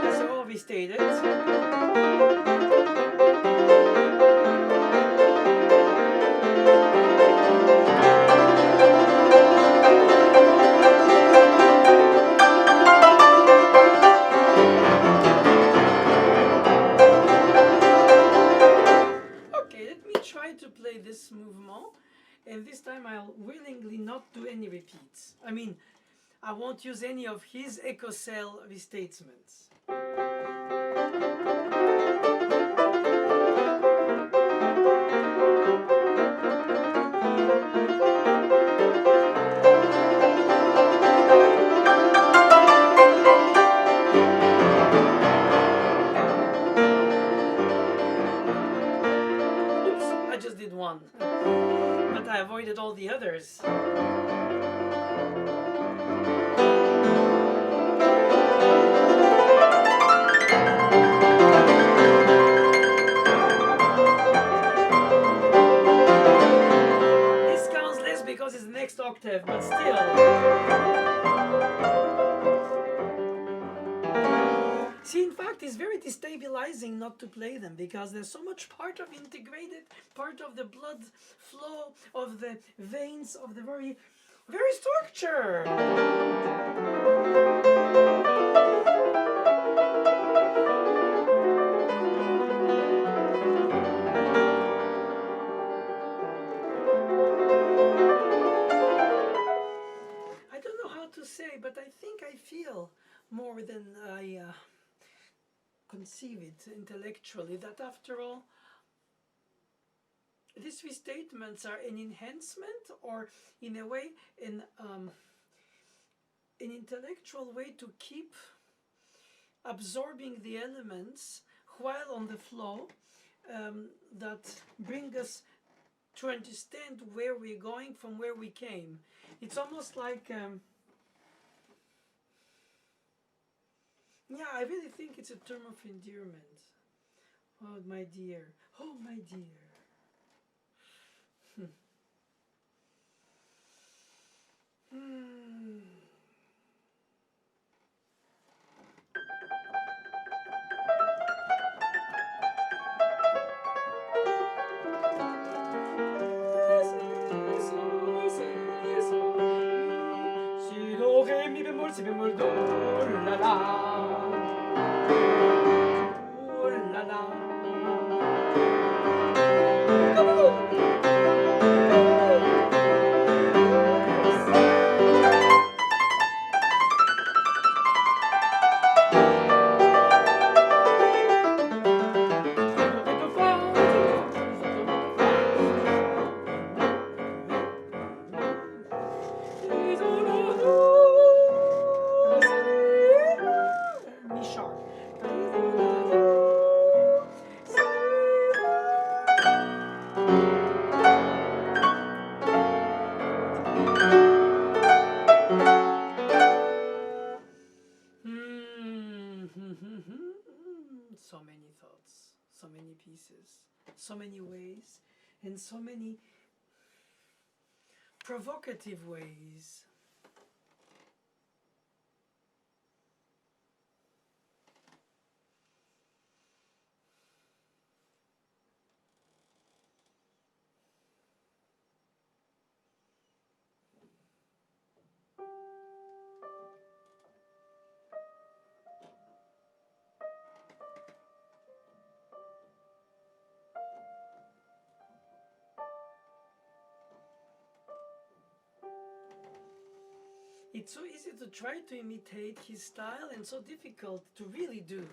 Speaker 1: It's all restated. This movement not do any repeats. I mean, I won't use any of his ecocell restatements. Oops, I just did one, but I avoided all the others. Because it's the next octave, but still. See, in fact, it's very destabilizing not to play them because there's so much part of integrated, part of the blood flow, of the veins, of the very structure. To say, but I think I feel more than I conceive it intellectually, that after all, these restatements are an enhancement, or in a way an intellectual way to keep absorbing the elements while on the flow, that bring us to understand where we're going from where we came. It's almost like yeah, I really think it's a term of endearment. Oh, my dear. Oh, my dear. Si, do, ré, mi bémol, si bémol, do, la, la. So many thoughts, so many pieces, so many ways, and so many provocative ways. It's so easy to try to imitate his style and so difficult to really do.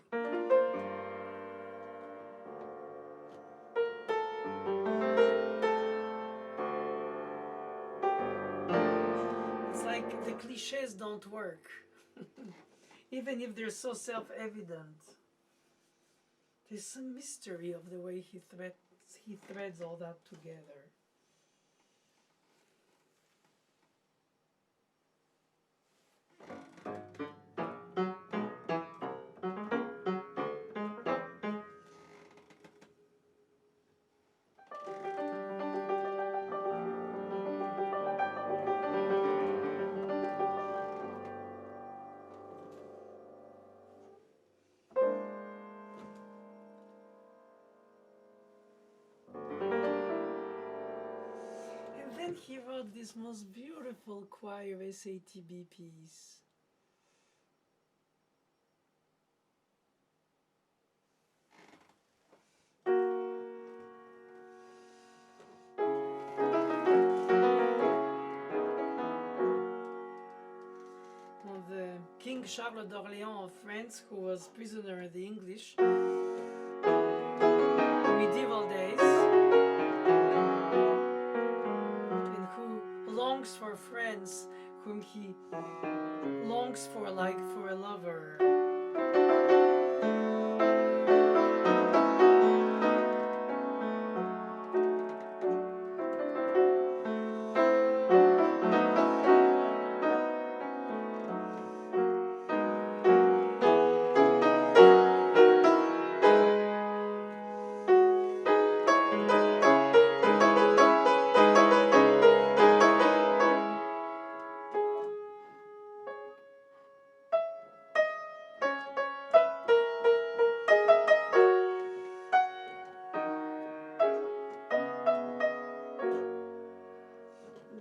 Speaker 1: It's like the cliches don't work, even if they're so self-evident. There's some mystery of the way he threads all that together. Then he wrote this most beautiful choir SATB piece. King Charles d'Orléans of France, who was prisoner of the English in medieval days, and who longs for friends whom he longs for like for a lover.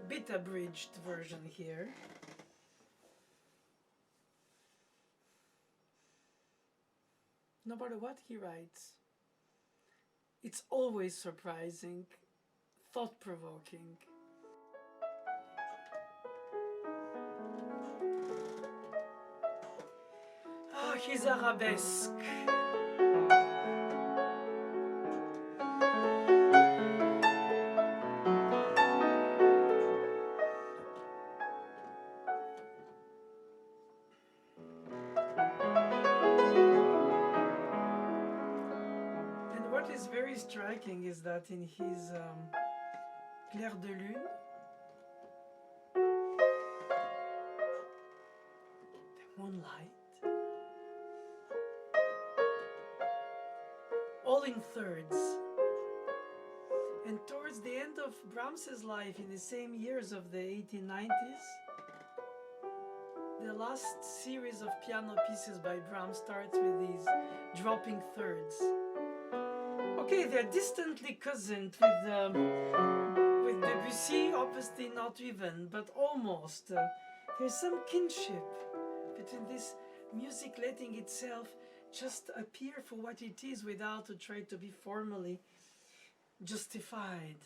Speaker 1: Bit abridged version here. No matter what he writes, it's always surprising, thought-provoking. Ah, his arabesque. What is very striking is that in his Clair de Lune, the moonlight, all in thirds. And towards the end of Brahms's life, in the same years of the 1890s, the last series of piano pieces by Brahms starts with these dropping thirds. Okay, they're distantly cousined with Debussy, obviously not even, but almost. There's some kinship between this music letting itself just appear for what it is without to try to be formally justified.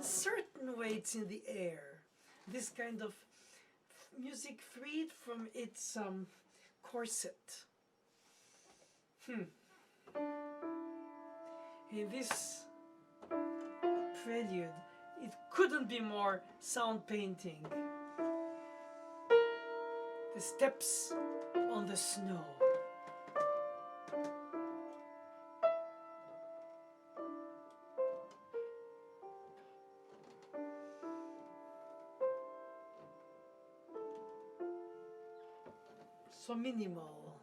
Speaker 1: Certain weights in the air, this kind of music freed from its corset. In this prelude, it couldn't be more sound painting. The steps on the snow. So minimal.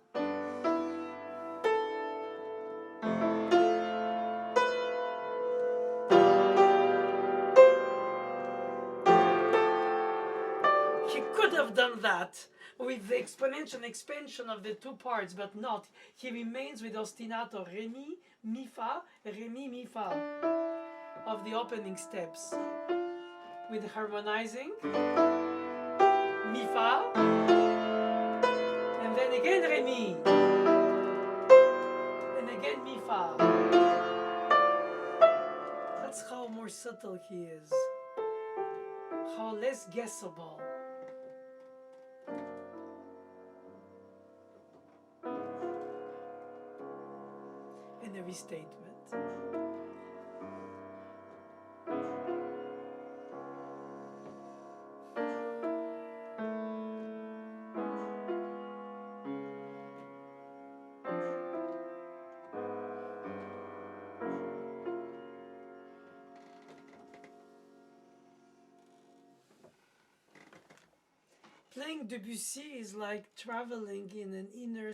Speaker 1: He could have done that with the exponential expansion of the two parts, but not. He remains with ostinato re mi, mi fa, re mi, mi fa of the opening steps, with harmonizing mi fa, and then again re mi, and again mi fa. That's how more subtle he is, how less guessable. And a restatement. Playing Debussy is like traveling in an inner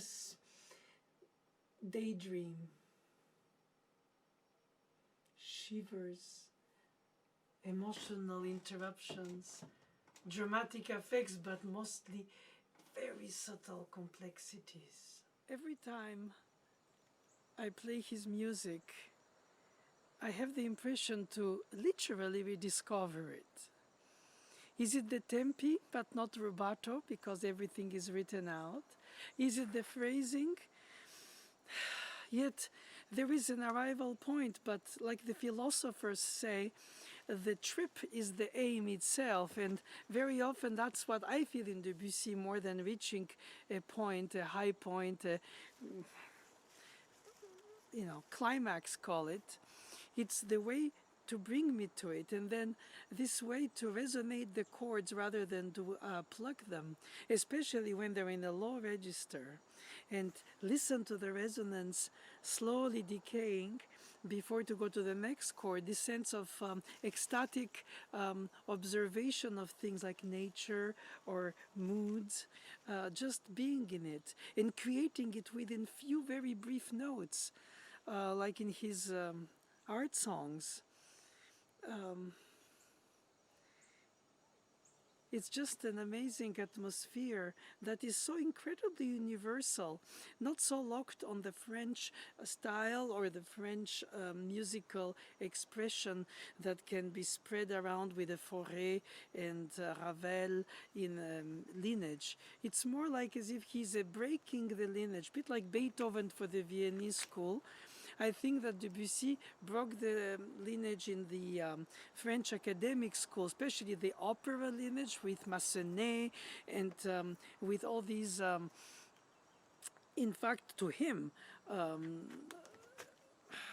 Speaker 1: daydream. Shivers, emotional interruptions, dramatic effects, but mostly very subtle complexities. Every time I play his music, I have the impression to literally rediscover it. Is it the tempi, but not rubato, because everything is written out? Is it the phrasing? Yet there is an arrival point, but like the philosophers say, the trip is the aim itself, and very often that's what I feel in Debussy more than reaching a point, a high point, a climax, call it. It's the way to bring me to it, and then this way to resonate the chords rather than to pluck them, especially when they're in a low register, and listen to the resonance slowly decaying before to go to the next chord. This sense of ecstatic observation of things like nature or moods, just being in it and creating it within few very brief notes, like in his art songs. It's just an amazing atmosphere that is so incredibly universal, not so locked on the French style or the French musical expression that can be spread around with a Fauré and Ravel in lineage. It's more like as if he's breaking the lineage, a bit like Beethoven for the Viennese school. I think that Debussy broke the lineage in the French academic school, especially the opera lineage with Massenet and with all these, in fact, to him,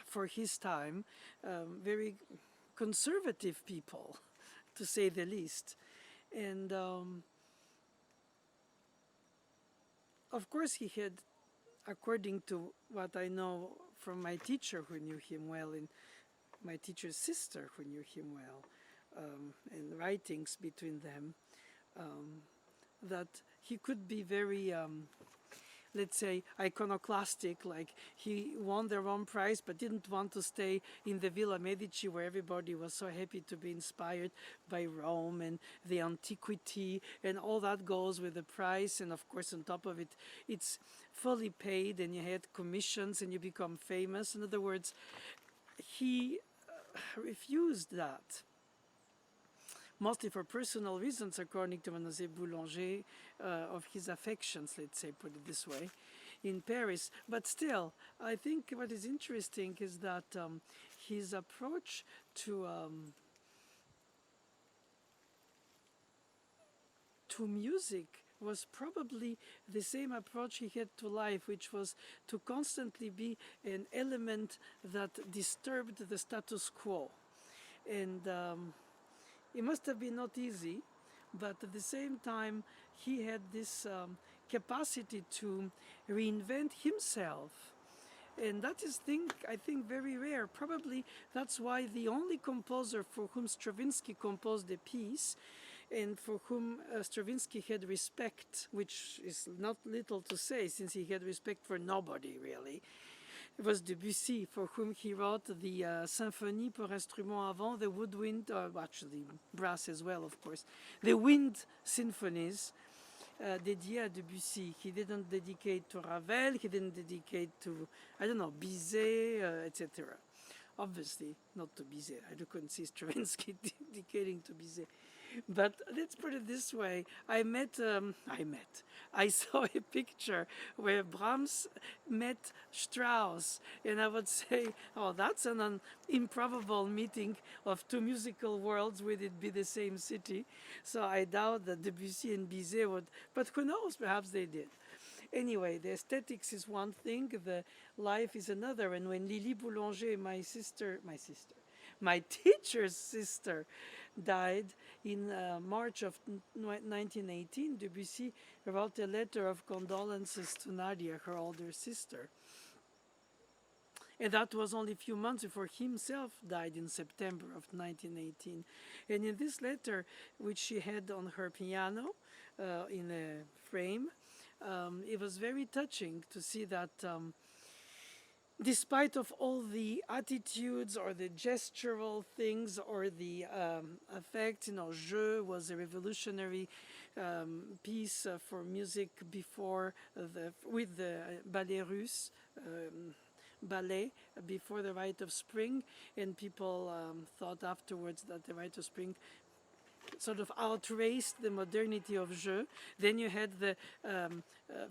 Speaker 1: for his time, very conservative people, to say the least. And of course, he had, according to what I know from my teacher who knew him well, and my teacher's sister who knew him well, and writings between them, that he could be very, let's say, iconoclastic, like he won the Rome Prize but didn't want to stay in the Villa Medici where everybody was so happy to be inspired by Rome and the antiquity, and all that goes with the price, and of course on top of it, it's fully paid and you had commissions and you become famous. In other words, he refused that, mostly for personal reasons, according to Mademoiselle Boulanger, of his affections, let's say, put it this way, in Paris. But still, I think what is interesting is that his approach to music was probably the same approach he had to life, which was to constantly be an element that disturbed the status quo. And it must have been not easy, but at the same time, he had this capacity to reinvent himself. And that is, I think, very rare. Probably that's why the only composer for whom Stravinsky composed a piece and for whom Stravinsky had respect, which is not little to say since he had respect for nobody really, it was Debussy, for whom he wrote the Symphonie pour instrument avant, the woodwind, actually brass as well, of course, the wind symphonies dédiées à Debussy. He didn't dedicate to Ravel, he didn't dedicate to, I don't know, Bizet, etc. Obviously, not to Bizet. I couldn't see Stravinsky dedicating to Bizet. But let's put it this way. I saw a picture where Brahms met Strauss, and I would say, oh, that's an improbable meeting of two musical worlds. Would it be the same city? So I doubt that Debussy and Bizet would, but who knows, perhaps they did. Anyway, the aesthetics is one thing, the life is another. And when Lily Boulanger, my teacher's sister, died in March of 1918, Debussy wrote a letter of condolences to Nadia, her older sister. And that was only a few months before he himself died in September of 1918. And in this letter, which she had on her piano in a frame, it was very touching to see that despite of all the attitudes or the gestural things or the effects, Jeu was a revolutionary piece for music before with the Ballet Russe, ballet before the Rite of Spring, and people thought afterwards that the Rite of Spring sort of outraced the modernity of jeu. Then you had the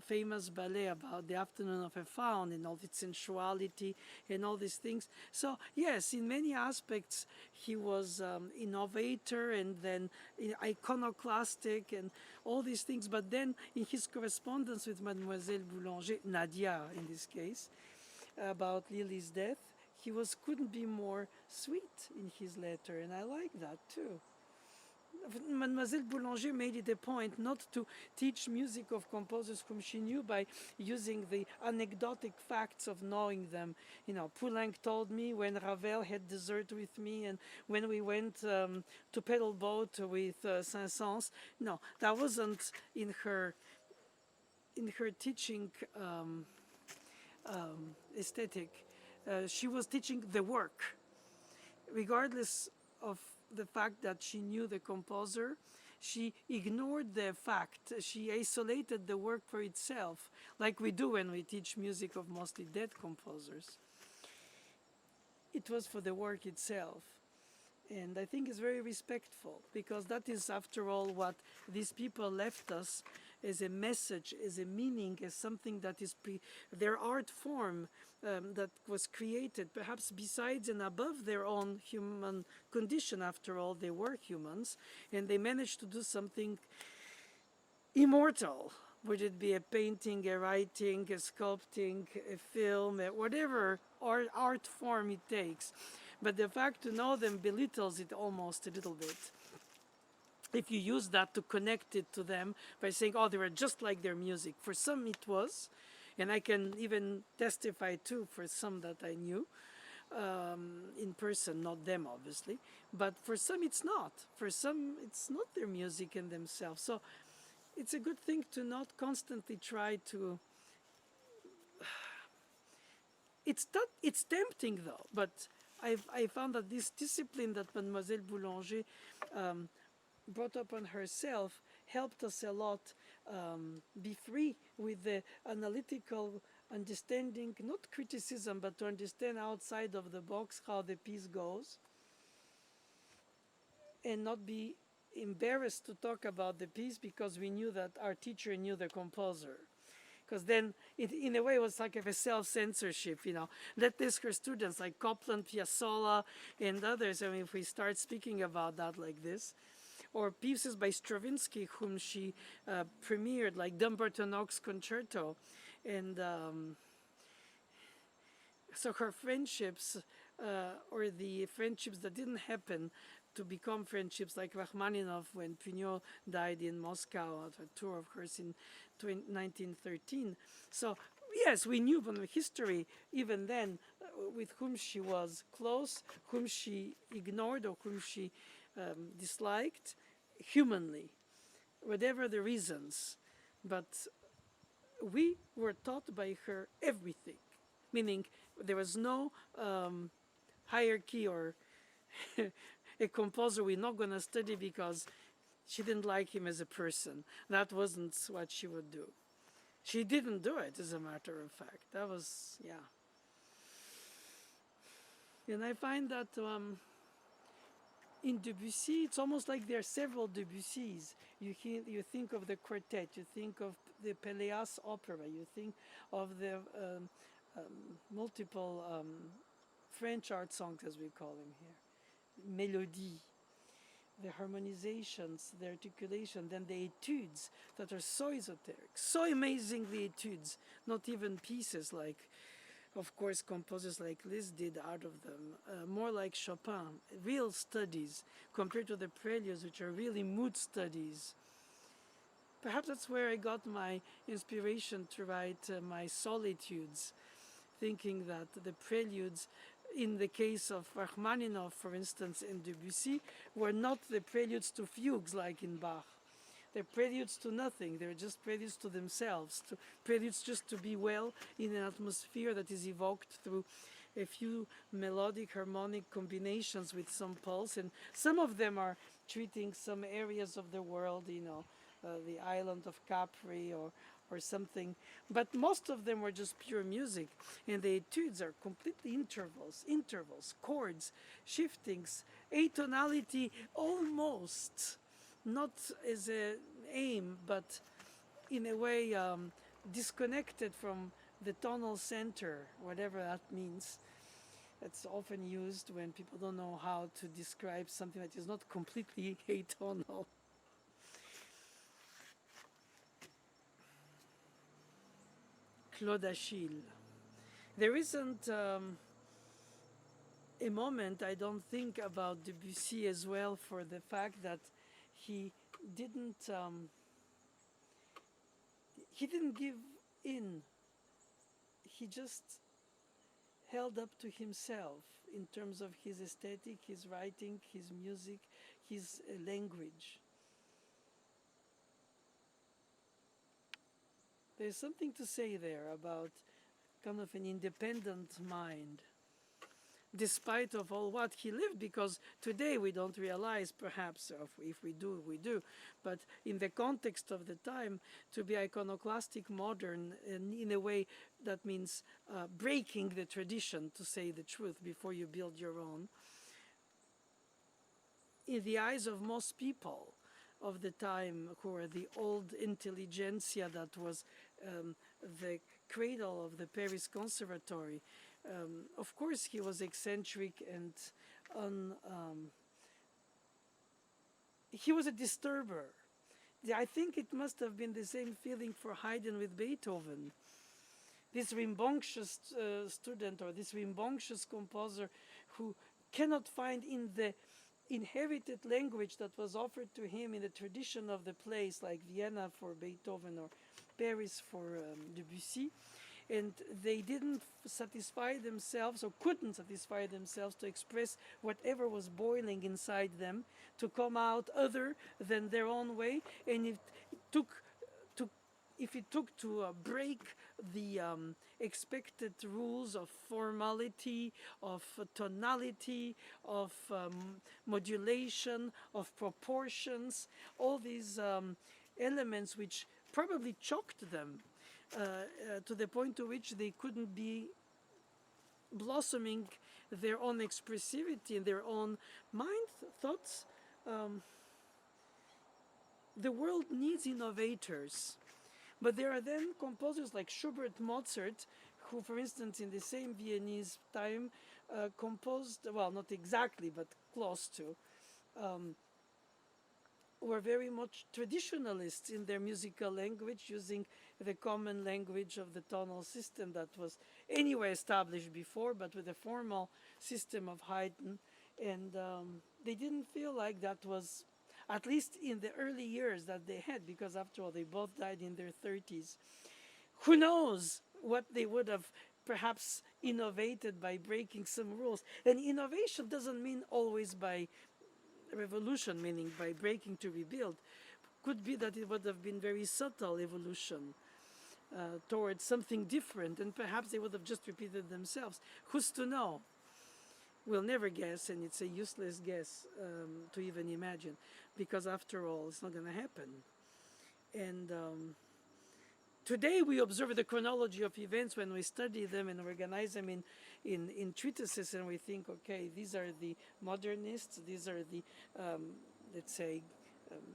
Speaker 1: famous ballet about the Afternoon of a Faun and all its sensuality and all these things. So yes, in many aspects he was innovator and then iconoclastic and all these things. But then in his correspondence with Mademoiselle Boulanger, Nadia in this case, about Lily's death, he couldn't be more sweet in his letter, and I like that too. Mademoiselle Boulanger made it a point not to teach music of composers whom she knew by using the anecdotic facts of knowing them. You know, Poulenc told me when Ravel had dessert with me and when we went to pedal boat with Saint-Saëns. No, that wasn't in her teaching aesthetic. She was teaching the work, regardless of the fact that she knew the composer. She ignored the fact. She isolated the work for itself, like we do when we teach music of mostly dead composers. It was for the work itself. And I think it's very respectful, because that is, after all, what these people left us as a message, as a meaning, as something that is their art form that was created, perhaps besides and above their own human condition. After all, they were humans, and they managed to do something immortal. Would it be a painting, a writing, a sculpting, a film, whatever art form it takes. But the fact to know them belittles it almost a little bit. If you use that to connect it to them by saying, oh, they were just like their music. For some it was, and I can even testify too for some that I knew in person, not them obviously, but for some it's not. For some it's not their music in themselves. So it's a good thing to not constantly try to... It's tempting though, but I found that this discipline that Mademoiselle Boulanger brought upon herself helped us a lot be free with the analytical understanding, not criticism, but to understand outside of the box how the piece goes, and not be embarrassed to talk about the piece because we knew that our teacher knew the composer. Because then, in a way, it was like a self-censorship, you know. Let this her students like Copland, Piazzolla, and others. I mean, if we start speaking about that like this, or pieces by Stravinsky, whom she premiered, like Dumbarton Oaks Concerto, and so her friendships, or the friendships that didn't happen to become friendships, like Rachmaninoff when Pugnot died in Moscow at a tour of hers in 1913. So yes, we knew from the history even then with whom she was close, whom she ignored, or whom she disliked, humanly, whatever the reasons. But we were taught by her everything, meaning there was no hierarchy or a composer we're not going to study because she didn't like him as a person. That wasn't what she would do. She didn't do it, as a matter of fact. That was, yeah. And I find that in Debussy, it's almost like there are several Debussys. You think of the quartet, you think of the Pelléas opera, you think of the multiple French art songs, as we call them here. Melody, the harmonizations, the articulation, then the etudes that are so esoteric, so amazingly etudes, not even pieces like, of course, composers like Liszt did out of them, more like Chopin, real studies compared to the preludes, which are really mood studies. Perhaps that's where I got my inspiration to write my solitudes, thinking that the preludes, in the case of Rachmaninoff, for instance, and Debussy, were not the preludes to fugues like in Bach. They're preludes to nothing. They're just preludes to themselves, preludes just to be well in an atmosphere that is evoked through a few melodic harmonic combinations with some pulse. And some of them are treating some areas of the world, you know, the island of Capri, or or something. But most of them were just pure music. And the etudes are completely intervals, chords, shiftings, atonality almost, not as an aim, but in a way disconnected from the tonal center, whatever that means. It's often used when people don't know how to describe something that is not completely atonal. Claude Achille. There isn't a moment, I don't think, about Debussy as well, for the fact that he didn't he didn't give in. He just held up to himself in terms of his aesthetic, his writing, his music, his language. There's something to say there about kind of an independent mind, despite of all what he lived, because today we don't realize, perhaps, if we do, we do, but in the context of the time, to be iconoclastic modern in a way that means breaking the tradition, to say the truth, before you build your own, in the eyes of most people of the time, who were the old intelligentsia that was the cradle of the Paris Conservatory. Of course, he was eccentric and he was a disturber. I think it must have been the same feeling for Haydn with Beethoven. This rambunctious student, or this rambunctious composer, who cannot find in the inherited language that was offered to him in the tradition of the place, like Vienna for Beethoven or Paris for Debussy, and they didn't satisfy themselves, or couldn't satisfy themselves, to express whatever was boiling inside them, to come out other than their own way. And if it took to break the expected rules of formality, of tonality, of modulation, of proportions, all these elements which probably choked them to the point to which they couldn't be blossoming their own expressivity and their own mind thoughts. The world needs innovators. But there are then composers like Schubert, Mozart, who, for instance, in the same Viennese time, composed, well, not exactly, but close to, were very much traditionalists in their musical language, using the common language of the tonal system that was anyway established before, but with a formal system of Haydn. And they didn't feel like that was, at least in the early years that they had, because after all, they both died in their 30s. Who knows what they would have perhaps innovated by breaking some rules. And innovation doesn't mean always by revolution, meaning by breaking to rebuild. Could be that it would have been very subtle evolution towards something different, and perhaps they would have just repeated themselves. Who's to know? We'll never guess, and it's a useless guess to even imagine, because after all, it's not going to happen. And today we observe the chronology of events when we study them and organize them in treatises, and we think, okay, these are the modernists, these are the, let's say,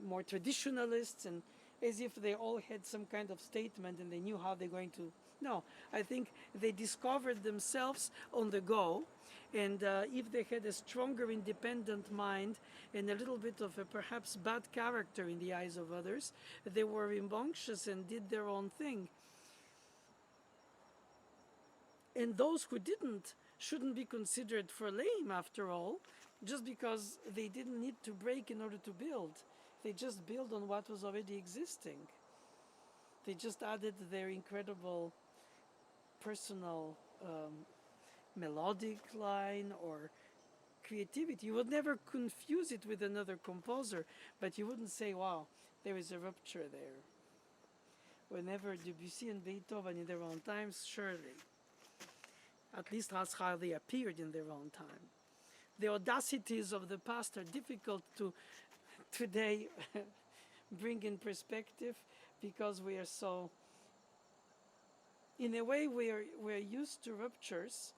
Speaker 1: more traditionalists, and as if they all had some kind of statement and they knew how they're going to. No, I think they discovered themselves on the go, and if they had a stronger independent mind and a little bit of a perhaps bad character in the eyes of others, they were rambunctious and did their own thing. And those who didn't shouldn't be considered for lame, after all, just because they didn't need to break in order to build. They just built on what was already existing. They just added their incredible personal melodic line or creativity. You would never confuse it with another composer, but you wouldn't say, wow, there is a rupture there. Whenever Debussy and Beethoven in their own times, surely. At least that's how they appeared in their own time. The audacities of the past are difficult to today bring in perspective, because we are so In a way, we're used to ruptures,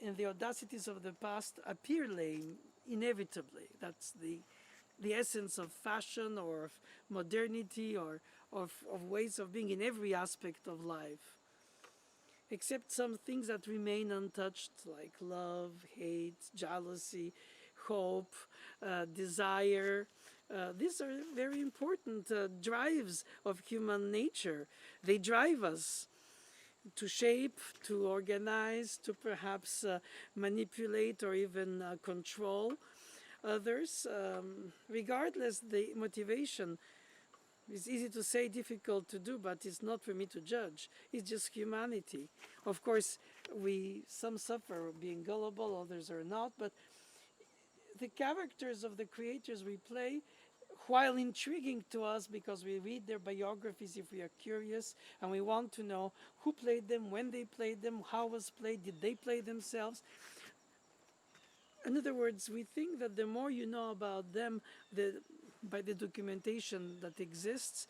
Speaker 1: and the audacities of the past appear lame inevitably. That's the essence of fashion or of modernity or of ways of being in every aspect of life. Except some things that remain untouched, like love, hate, jealousy, hope, desire. These are very important drives of human nature. They drive us to shape, to organize, to perhaps manipulate or even control others, regardless the motivation. It's easy to say, difficult to do, but it's not for me to judge. It's just humanity. Of course, some suffer being gullible, others are not, but the characters of the creators we play, while intriguing to us because we read their biographies if we are curious and we want to know who played them, when they played them, how was played, did they play themselves. In other words, we think that the more you know about them by the documentation that exists,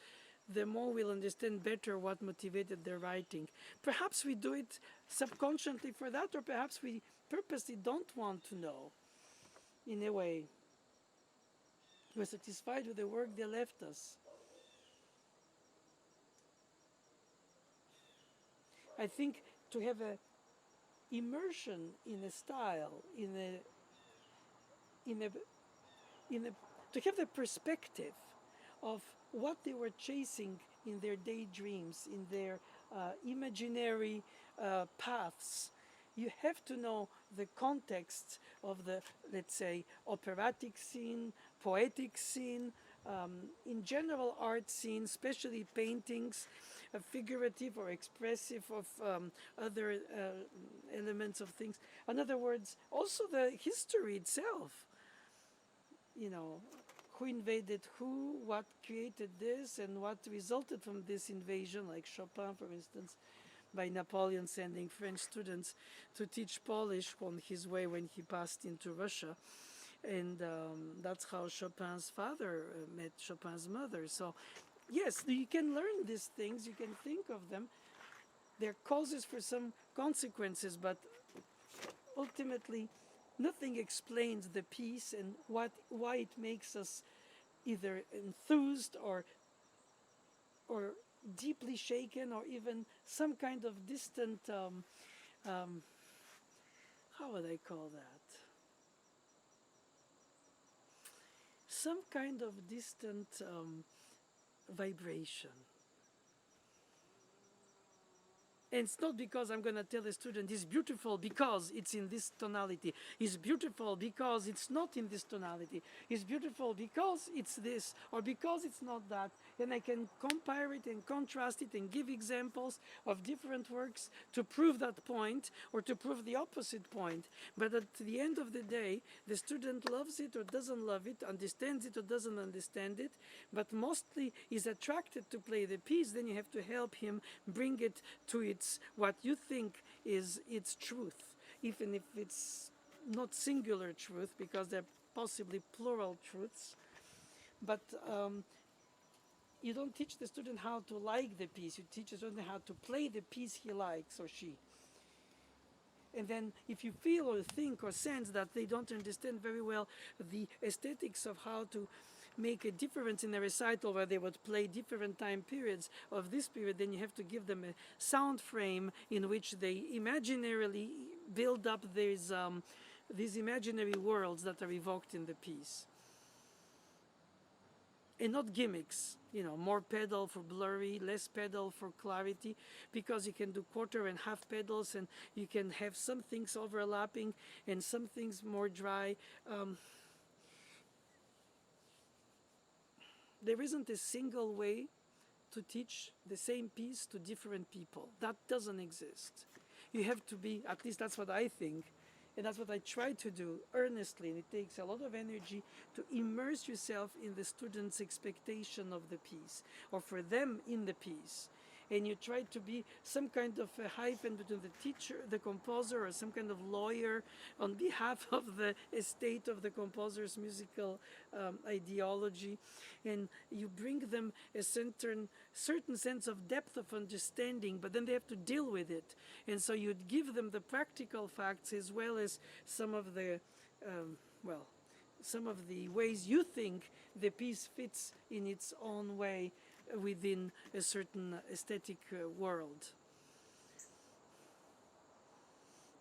Speaker 1: the more we'll understand better what motivated their writing. Perhaps we do it subconsciously for that, or perhaps we purposely don't want to know. In a way, we're satisfied with the work they left us. I think to have a immersion in a style, in a to have the perspective of what they were chasing in their daydreams, in their imaginary paths. You have to know the context of the, let's say, operatic scene, poetic scene, in general art scene, especially paintings, figurative or expressive of other elements of things. In other words, also the history itself. You know, who invaded who, what created this, and what resulted from this invasion, like Chopin, for instance, by Napoleon sending French students to teach Polish on his way when he passed into Russia. And that's how Chopin's father met Chopin's mother. So, yes, you can learn these things, you can think of them. They're causes for some consequences, but ultimately, nothing explains the piece and why it makes us either enthused or deeply shaken, or even some kind of distant, how would I call that? Some kind of distant vibration. And it's not because I'm going to tell a student it's beautiful because it's in this tonality. It's beautiful because it's not in this tonality. It's beautiful because it's this or because it's not that. And I can compare it and contrast it and give examples of different works to prove that point or to prove the opposite point. But at the end of the day, the student loves it or doesn't love it, understands it or doesn't understand it, but mostly is attracted to play the piece. Then you have to help him bring it to what you think is its truth, even if it's not singular truth, because they're possibly plural truths. But you don't teach the student how to like the piece, you teach the student how to play the piece he likes or she. And then if you feel or think or sense that they don't understand very well the aesthetics of how to make a difference in a recital where they would play different time periods of this period, then you have to give them a sound frame in which they imaginarily build up these imaginary worlds that are evoked in the piece. And not gimmicks, you know, more pedal for blurry, less pedal for clarity, because you can do quarter and half pedals and you can have some things overlapping and some things more dry. There isn't a single way to teach the same piece to different people. That doesn't exist. You have to be, at least that's what I think, and that's what I try to do earnestly, and it takes a lot of energy to immerse yourself in the student's expectation of the piece, or for them in the piece. and you try to be some kind of a hyphen between the teacher, the composer, or some kind of lawyer on behalf of the estate of the composer's musical ideology, and you bring them a certain sense of depth of understanding, but then they have to deal with it. And so you'd give them the practical facts as well as some of the, well, some of the ways you think the piece fits in its own way within a certain aesthetic world.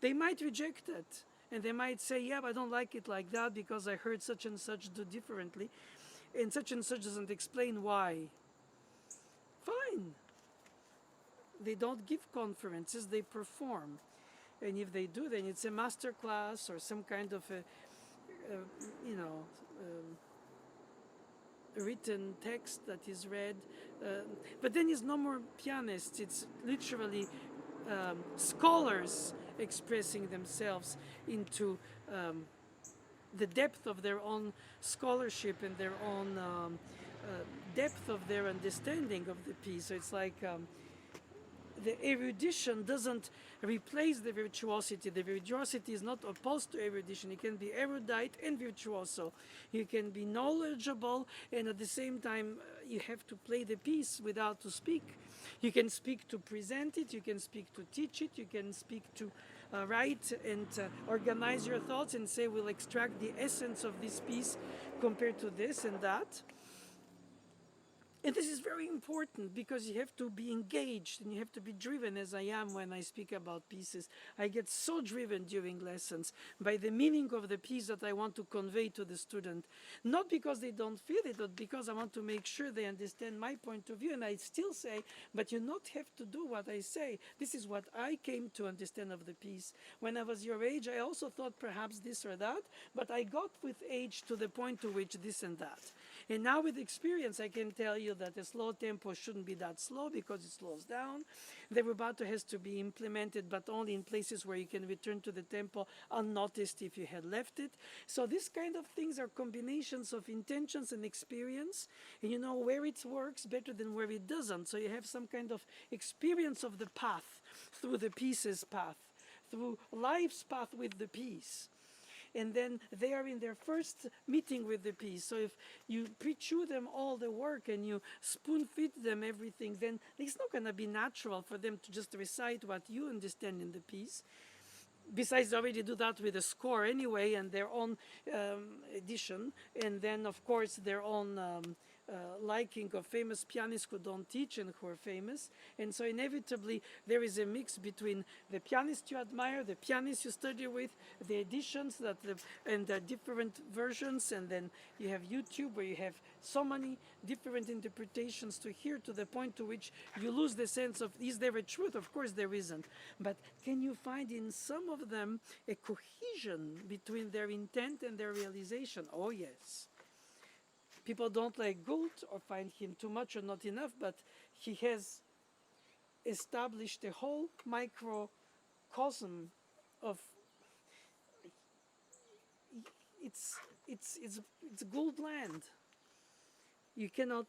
Speaker 1: They might reject it, and they might say, yeah, but I don't like it like that because I heard such and such do differently, and such doesn't explain why. Fine. They don't give conferences, they perform. And if they do, then it's a master class or some kind of a you know, written text that is read. But then it's no more pianists, it's literally scholars expressing themselves into the depth of their own scholarship and their own depth of their understanding of the piece. So it's like the erudition doesn't replace the virtuosity. The virtuosity is not opposed to erudition. You can be erudite and virtuoso. You can be knowledgeable, and at the same time, you have to play the piece without to speak. You can speak to present it. You can speak to teach it. You can speak to write and organize your thoughts and say, we'll extract the essence of this piece compared to this and that. And this is very important because you have to be engaged and you have to be driven, as I am when I speak about pieces. I get so driven during lessons by the meaning of the piece that I want to convey to the student. Not because they don't feel it, but because I want to make sure they understand my point of view. And I still say, but you not have to do what I say. This is what I came to understand of the piece. When I was your age, I also thought perhaps this or that, but I got with age to the point to which this and that. And now with experience, I can tell you that a slow tempo shouldn't be that slow because it slows down. The rubato has to be implemented, but only in places where you can return to the tempo unnoticed if you had left it. So these kind of things are combinations of intentions and experience. And you know where it works better than where it doesn't. So you have some kind of experience of the path through the piece's path, through life's path with the piece. And then they are in their first meeting with the piece. So if you pre-chew them all the work and you spoon-feed them everything, then it's not going to be natural for them to just recite what you understand in the piece. Besides, they already do that with a score anyway and their own edition. And then, of course, their own liking of famous pianists who don't teach and who are famous. And so inevitably there is a mix between the pianist you admire, the pianist you study with, the editions and the different versions, and then you have YouTube where you have so many different interpretations to hear, to the point to which you lose the sense of, is there a truth? Of course there isn't. But can you find in some of them a cohesion between their intent and their realization? Oh yes. People don't like Gould or find him too much or not enough, but he has established a whole microcosm of it's Gould land. You cannot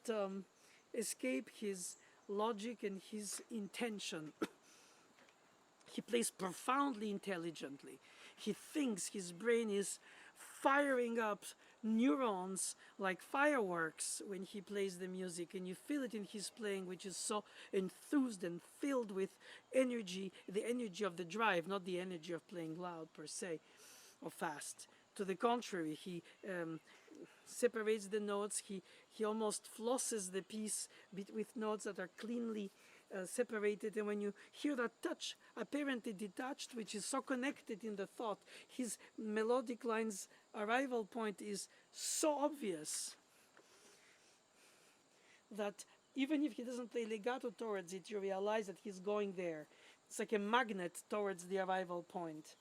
Speaker 1: escape his logic and his intention. He plays profoundly intelligently. He thinks, his brain is firing up neurons like fireworks when he plays the music, and you feel it in his playing, which is so enthused and filled with energy, the energy of the drive, not the energy of playing loud per se or fast. To the contrary, he separates the notes, he almost flosses the piece with notes that are cleanly separated, and when you hear that touch apparently detached, which is so connected in the thought, his melodic line's arrival point is so obvious that even if he doesn't play legato towards it, you realize that he's going there. It's like a magnet towards the arrival point.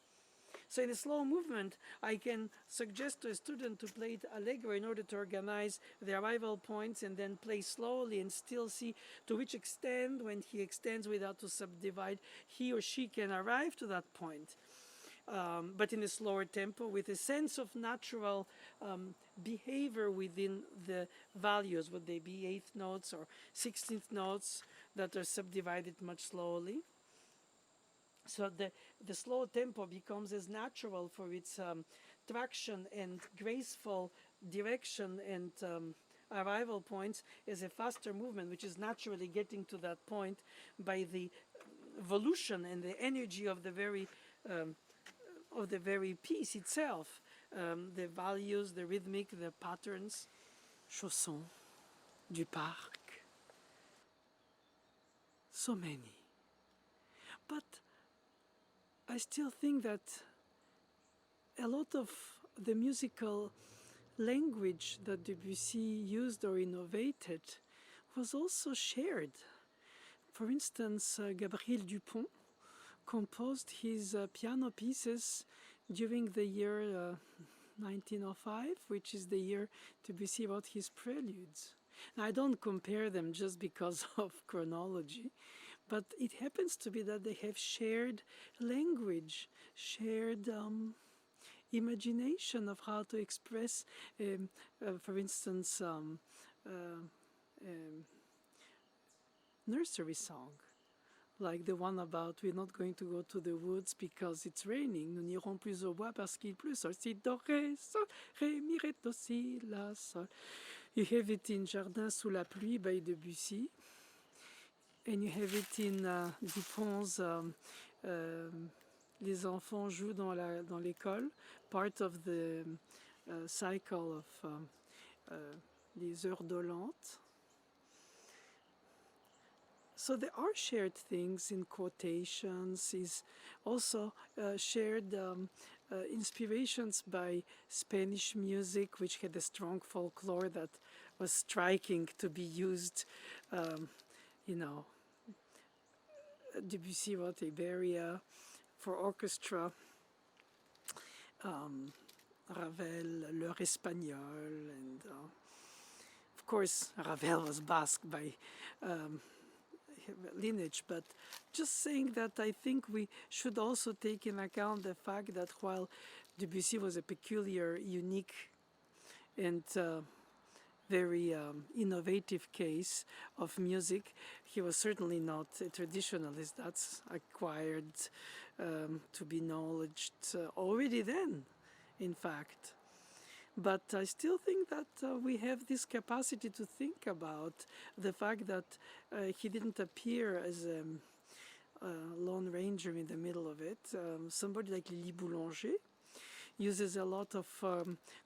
Speaker 1: So in a slow movement, I can suggest to a student to play it allegro in order to organize the arrival points and then play slowly and still see to which extent, when he extends without to subdivide, he or she can arrive to that point. But in a slower tempo with a sense of natural behavior within the values, would they be 8th notes or 16th notes, that are subdivided much slowly. So the slow tempo becomes as natural for its traction and graceful direction and arrival points as a faster movement, which is naturally getting to that point by the evolution and the energy um, of the very piece itself, the values, the rhythmic, the patterns. Chaussons du parc. So many. But I still think that a lot of the musical language that Debussy used or innovated was also shared. For instance, Gabriel Dupont composed his piano pieces during the year 1905, which is the year Debussy wrote his preludes. Now, I don't compare them just because of chronology, but it happens to be that they have shared language, shared imagination of how to express, for instance, nursery song, like the one about we're not going to go to the woods because it's raining. Nous n'irons plus au bois parce qu'il pleut. Sol, si, do, ré, sol, ré, mi, ré, do, si, la, sol. You have it in Jardin sous la pluie by Debussy, and you have it in Dupont's Les enfants jouent dans l'école, part of the cycle of les heures dolentes. So there are shared things in quotations, is also shared inspirations by Spanish music, which had a strong folklore that was striking to be used, you know. Debussy wrote Iberia for orchestra, Ravel, L'heure espagnole, and of course Ravel was Basque by lineage, but just saying that I think we should also take in account the fact that while Debussy was a peculiar, unique, and very innovative case of music, he was certainly not a traditionalist. That's acquired to be acknowledged already then, in fact. But I still think that we have this capacity to think about the fact that he didn't appear as a lone ranger in the middle of it. Somebody like Lily Boulanger uses a lot of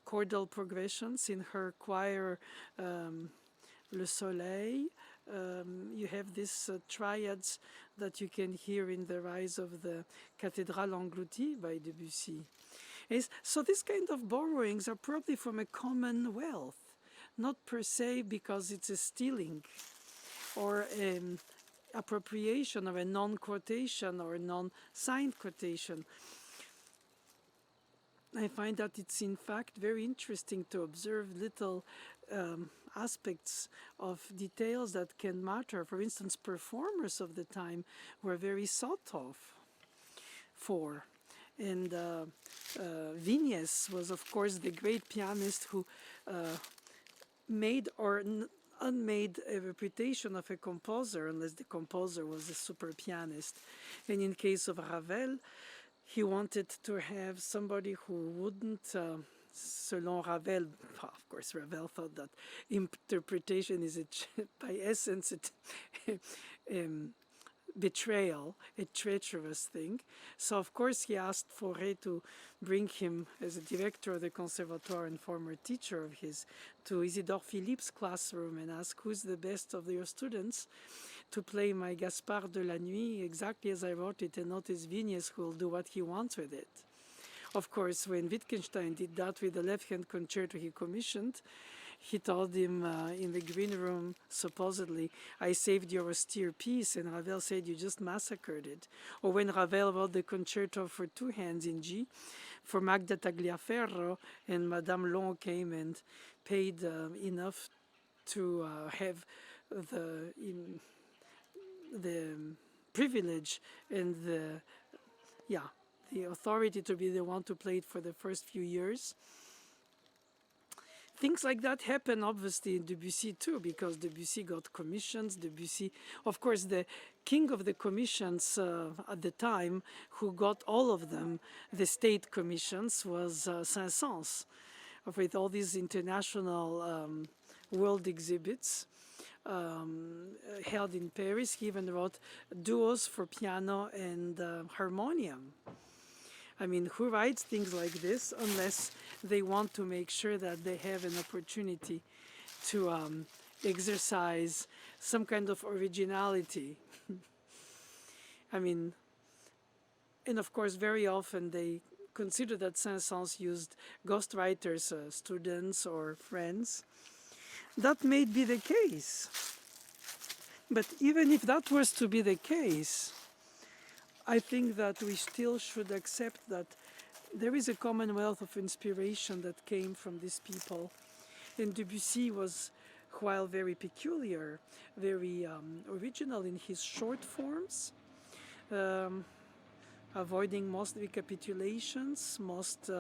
Speaker 1: chordal progressions in her choir, Le Soleil. You have these triads that you can hear in the rise of the Cathédrale Engloutie by Debussy. So these kind of borrowings are probably from a commonwealth, not per se because it's a stealing or an appropriation or a non-quotation or a non-signed quotation. I find that it's in fact very interesting to observe little aspects of details that can matter. For instance, performers of the time were very sought of for. And Vignès was, of course, the great pianist who made or unmade a reputation of a composer, unless the composer was a super pianist. And in case of Ravel, he wanted to have somebody who wouldn't, selon Ravel, well, of course, Ravel thought that interpretation is, by essence, betrayal, a treacherous thing. So, of course, he asked Fauré to bring him as a director of the Conservatoire and former teacher of his to Isidore Philippe's classroom and ask who's the best of your students to play my Gaspard de la Nuit exactly as I wrote it, and notice Vignès who will do what he wants with it. Of course, when Wittgenstein did that with the left-hand concerto he commissioned, he told him in the green room, supposedly, I saved your austere piece, and Ravel said, you just massacred it. Or when Ravel wrote the concerto for two hands in G, for Magda Tagliaferro, and Madame Long came and paid enough to have the privilege and the authority to be the one to play it for the first few years. things like that happen obviously in Debussy too, because Debussy got commissions. Debussy, of course, the king of the commissions at the time, who got all of them, the state commissions, was Saint-Saëns, with all these international world exhibits held in Paris. He even wrote duos for piano and harmonium. I mean, who writes things like this unless they want to make sure that they have an opportunity to exercise some kind of originality? I mean, and of course, very often they consider that Saint-Saëns used ghostwriters, students or friends. That may be the case. But even if that was to be the case, I think that we still should accept that there is a commonwealth of inspiration that came from these people. And Debussy was, while very peculiar, very original in his short forms, avoiding most recapitulations, most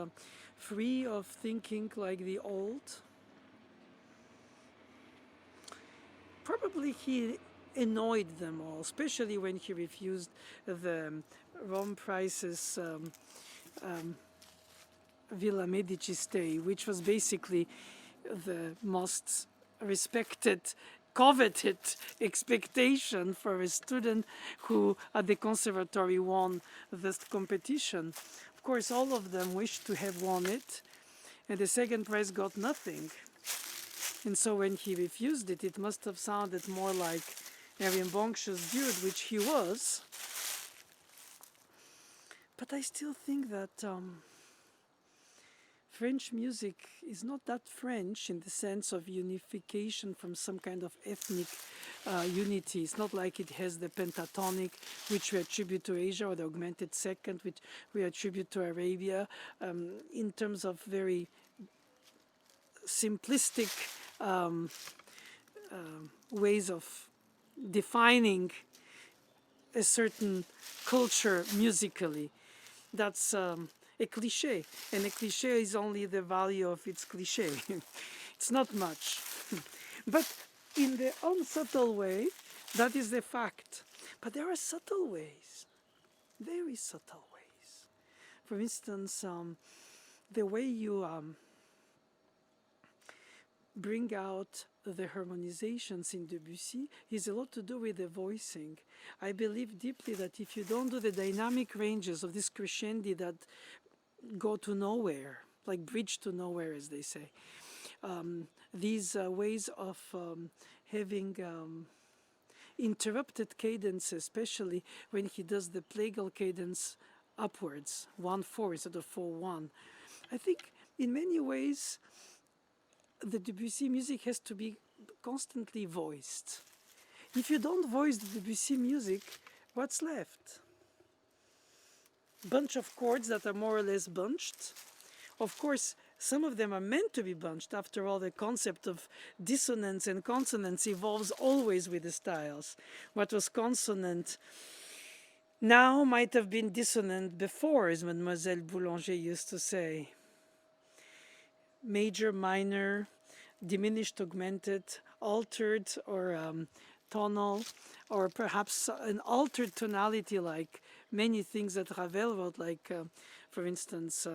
Speaker 1: free of thinking like the old. Probably he annoyed them all, especially when he refused the Rome Price's Villa Medici stay, which was basically the most respected, coveted expectation for a student who at the conservatory won this competition. Of course, all of them wished to have won it, and the second prize got nothing. And so when he refused it, it must have sounded more like a rambunctious dude, which he was. But I still think that French music is not that French in the sense of unification from some kind of ethnic unity. It's not like it has the pentatonic, which we attribute to Asia, or the augmented second, which we attribute to Arabia, in terms of very simplistic ways of defining a certain culture musically. That's a cliche, and a cliche is only the value of its cliche. It's not much. But in the unsubtle way, that is the fact. But there are subtle ways, very subtle ways. For instance, the way you bring out the harmonizations in Debussy is a lot to do with the voicing. I believe deeply that if you don't do the dynamic ranges of this crescendi that go to nowhere, like bridge to nowhere, as they say, these ways of having interrupted cadence, especially when he does the plagal cadence upwards, 1-4 instead of 4-1. I think in many ways the Debussy music has to be constantly voiced. If you don't voice the Debussy music, what's left? Bunch of chords that are more or less bunched. Of course, some of them are meant to be bunched. After all, the concept of dissonance and consonance evolves always with the styles. What was consonant now might have been dissonant before, as Mademoiselle Boulanger used to say. Major, minor, diminished, augmented, altered, or tonal, or perhaps an altered tonality, like many things that Ravel wrote, like, for instance,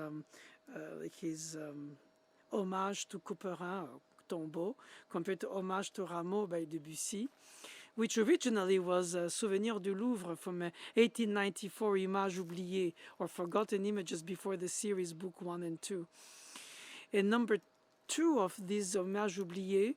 Speaker 1: his Hommage to Couperin, or Tombeau, compared to Hommage to Rameau by Debussy, which originally was Souvenir du Louvre from 1894, Images oubliées, or Forgotten Images, before the series, book 1 and 2. And number 2 of these Hommages oubliés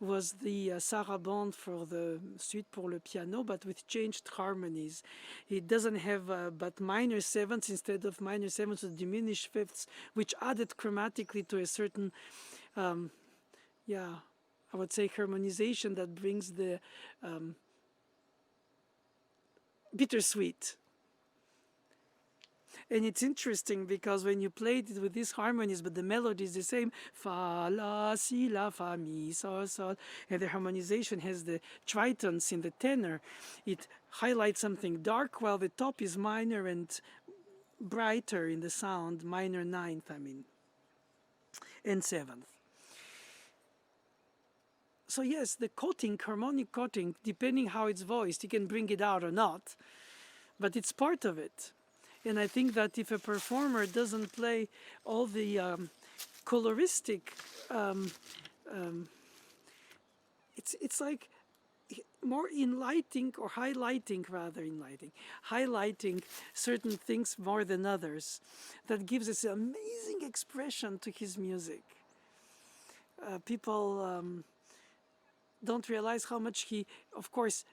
Speaker 1: was the Sarabande for the Suite pour le piano, but with changed harmonies. It doesn't have but minor sevenths instead of minor sevenths with diminished fifths, which added chromatically to a certain, I would say, harmonization that brings the bittersweet. And it's interesting because when you played it with these harmonies, but the melody is the same, fa, la, si, la, fa, mi, sol, sol, and the harmonization has the tritons in the tenor, it highlights something dark while the top is minor and brighter in the sound, minor ninth, and seventh. so yes, the coating, harmonic coating, depending how it's voiced, you can bring it out or not, but it's part of it. And I think that if a performer doesn't play all the coloristic, um, it's like more enlightening or highlighting, rather enlightening, highlighting certain things more than others, that gives us amazing expression to his music. People don't realize how much he, of course,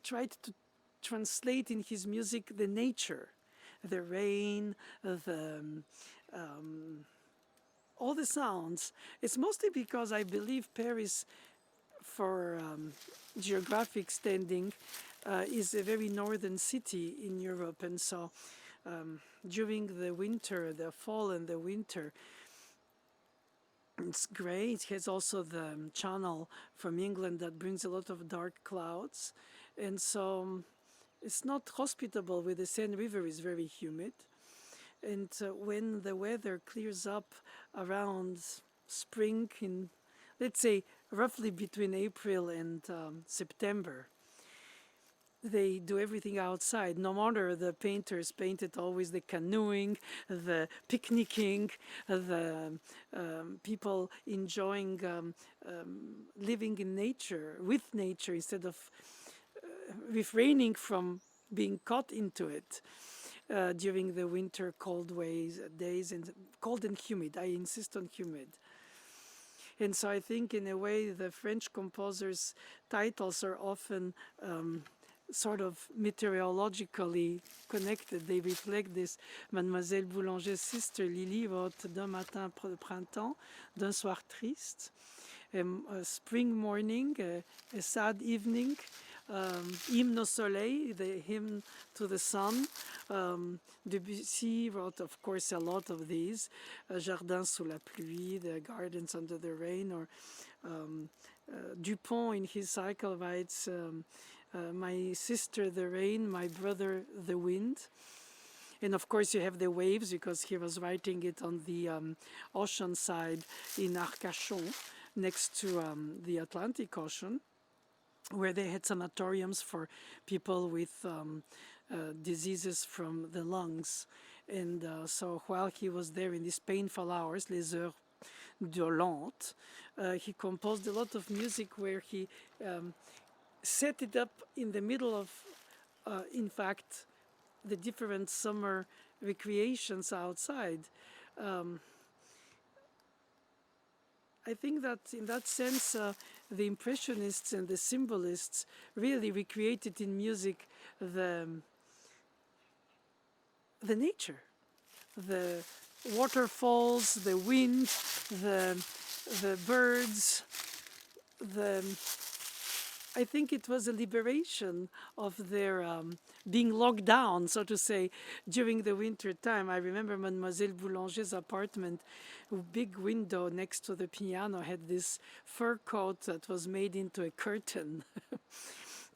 Speaker 1: tried to translate in his music the nature, the rain, the all the sounds. It's mostly because I believe Paris, for geographic standing, is a very northern city in Europe, and so during the winter, the fall and the winter, it's great. It has also the channel from England that brings a lot of dark clouds, and so it's not hospitable. With the Seine River is very humid, and when the weather clears up around spring, in, let's say, roughly between April and September, they do everything outside. No wonder the painters painted always the canoeing, the picnicking, the people enjoying living in nature, with nature, instead of refraining from being caught into it during the winter cold days, and cold and humid. I insist on humid. And so I think in a way the French composers' titles are often sort of meteorologically connected. They reflect this. Mademoiselle Boulanger's sister Lily wrote D'un matin de printemps, d'un soir triste, a spring morning, a sad evening, Hymne au soleil, the hymn to the sun. Debussy wrote, of course, a lot of these. Jardin sous la pluie, the gardens under the rain, or Dupont in his cycle writes, my sister the rain, my brother the wind. And of course you have the waves, because he was writing it on the ocean side in Arcachon, next to the Atlantic Ocean, where they had sanatoriums for people with diseases from the lungs. And so while he was there in these painful hours, les heures violentes, he composed a lot of music where he set it up in the middle of, in fact, the different summer recreations outside. I think that in that sense, the Impressionists and the Symbolists really recreated in music the nature, the waterfalls, the wind, the birds, I think it was a liberation of their being locked down, so to say, during the winter time. I remember Mademoiselle Boulanger's apartment, a big window next to the piano had this fur coat that was made into a curtain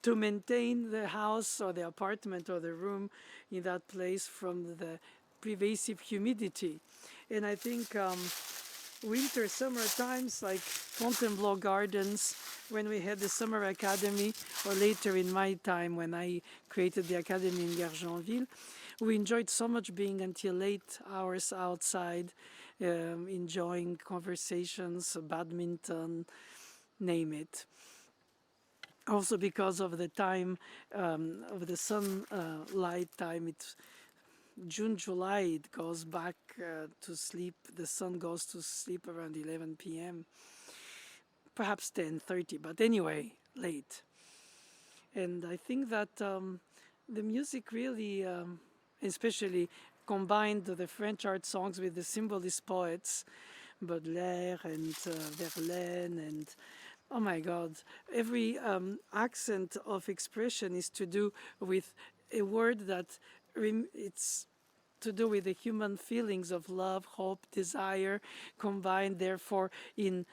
Speaker 1: to maintain the house or the apartment or the room in that place from the pervasive humidity. And I think winter, summer times, like Fontainebleau Gardens, when we had the Summer Academy, or later in my time when I created the Academy in Gargenville, we enjoyed so much being until late hours outside, enjoying conversations, badminton, name it. Also because of the time, of the sunlight time, it's June, July, it goes back to sleep. The sun goes to sleep around 11 p.m., perhaps 10:30, but anyway, late. And I think that the music really, especially combined the French art songs with the symbolist poets, Baudelaire and Verlaine, and oh my God, every accent of expression is to do with a word that it's to do with the human feelings of love, hope, desire, combined therefore in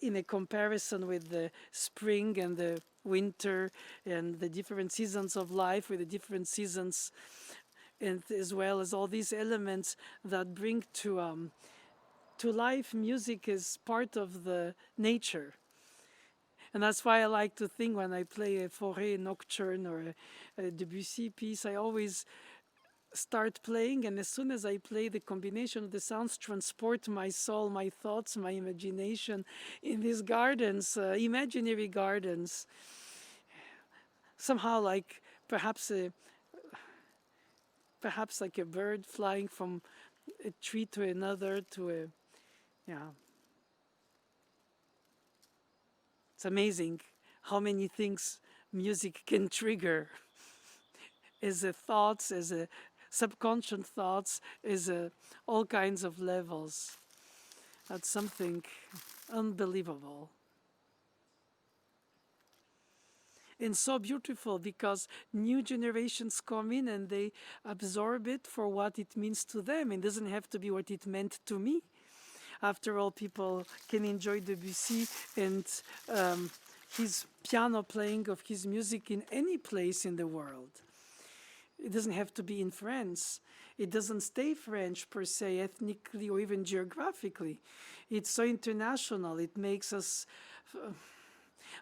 Speaker 1: a comparison with the spring and the winter and the different seasons of life, with the different seasons, and as well as all these elements that bring to to life, music is part of the nature. And that's why I like to think when I play a Fauré Nocturne or a Debussy piece, I always start playing, and as soon as I play, the combination of the sounds transport my soul, my thoughts, my imagination in these gardens, imaginary gardens, somehow like perhaps like a bird flying from a tree to another to a, yeah. It's amazing how many things music can trigger as a thoughts, as a subconscious thoughts, as a all kinds of levels. That's something unbelievable. And so beautiful because new generations come in and they absorb it for what it means to them. It doesn't have to be what it meant to me. After all, people can enjoy Debussy and his piano playing of his music in any place in the world. It doesn't have to be in France. It doesn't stay French per se, ethnically or even geographically. It's so international. It makes us...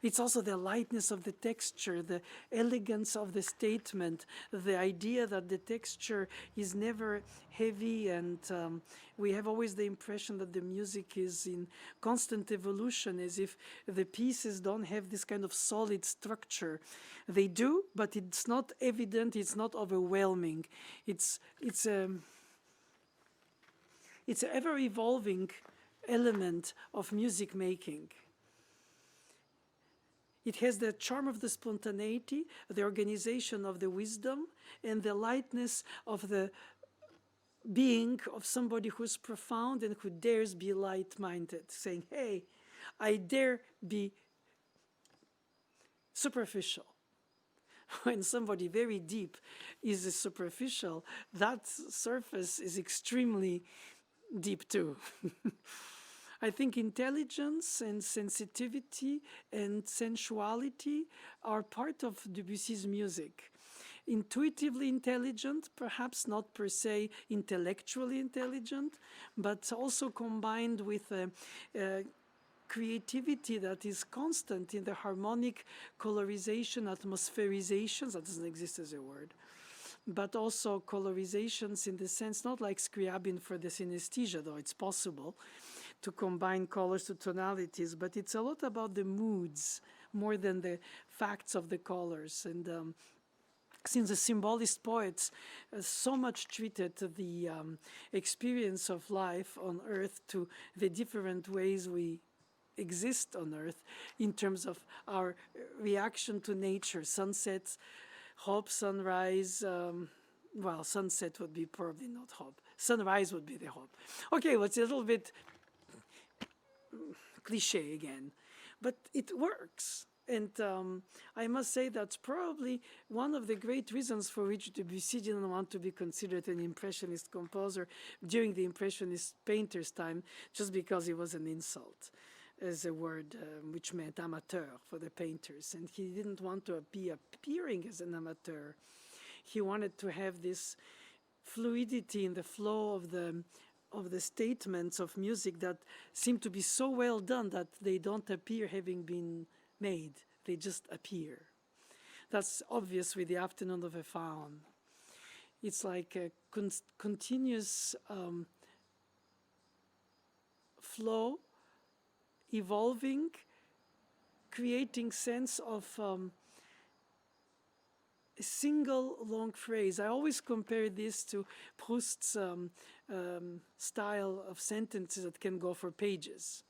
Speaker 1: It's also the lightness of the texture, the elegance of the statement, the idea that the texture is never heavy, and we have always the impression that the music is in constant evolution, as if the pieces don't have this kind of solid structure. They do, but it's not evident, it's not overwhelming. It's an ever-evolving element of music making. It has the charm of the spontaneity, the organization of the wisdom, and the lightness of the being of somebody who's profound and who dares be light-minded, saying, hey, I dare be superficial. When somebody very deep is a superficial, that surface is extremely deep too. I think intelligence and sensitivity and sensuality are part of Debussy's music. Intuitively intelligent, perhaps not per se intellectually intelligent, but also combined with a creativity that is constant in the harmonic colorization, atmospherizations, that doesn't exist as a word, but also colorizations in the sense, not like Scriabin for the synesthesia, though it's possible to combine colors to tonalities, but it's a lot about the moods more than the facts of the colors. And since the symbolist poets so much treated the experience of life on Earth to the different ways we exist on Earth in terms of our reaction to nature, sunsets, hope, sunrise, well, sunset would be probably not hope. Sunrise would be the hope. Okay, well, it's a little bit cliche again, but it works. And I must say that's probably one of the great reasons for which Debussy didn't want to be considered an Impressionist composer during the Impressionist painters' time, just because it was an insult as a word which meant amateur for the painters. And he didn't want to be appearing as an amateur. He wanted to have this fluidity in the flow of the statements of music that seem to be so well done that they don't appear having been made. They just appear. That's obvious with the Afternoon of a Faun. It's like a continuous flow, evolving, creating sense of a single long phrase. I always compare this to Proust's style of sentences that can go for pages.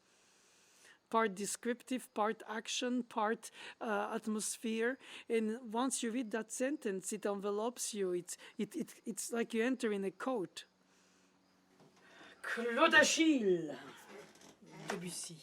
Speaker 1: Part descriptive, part action, part atmosphere. And once you read that sentence, it envelopes you. It's like you enter in a coat. Claude Achille, Debussy.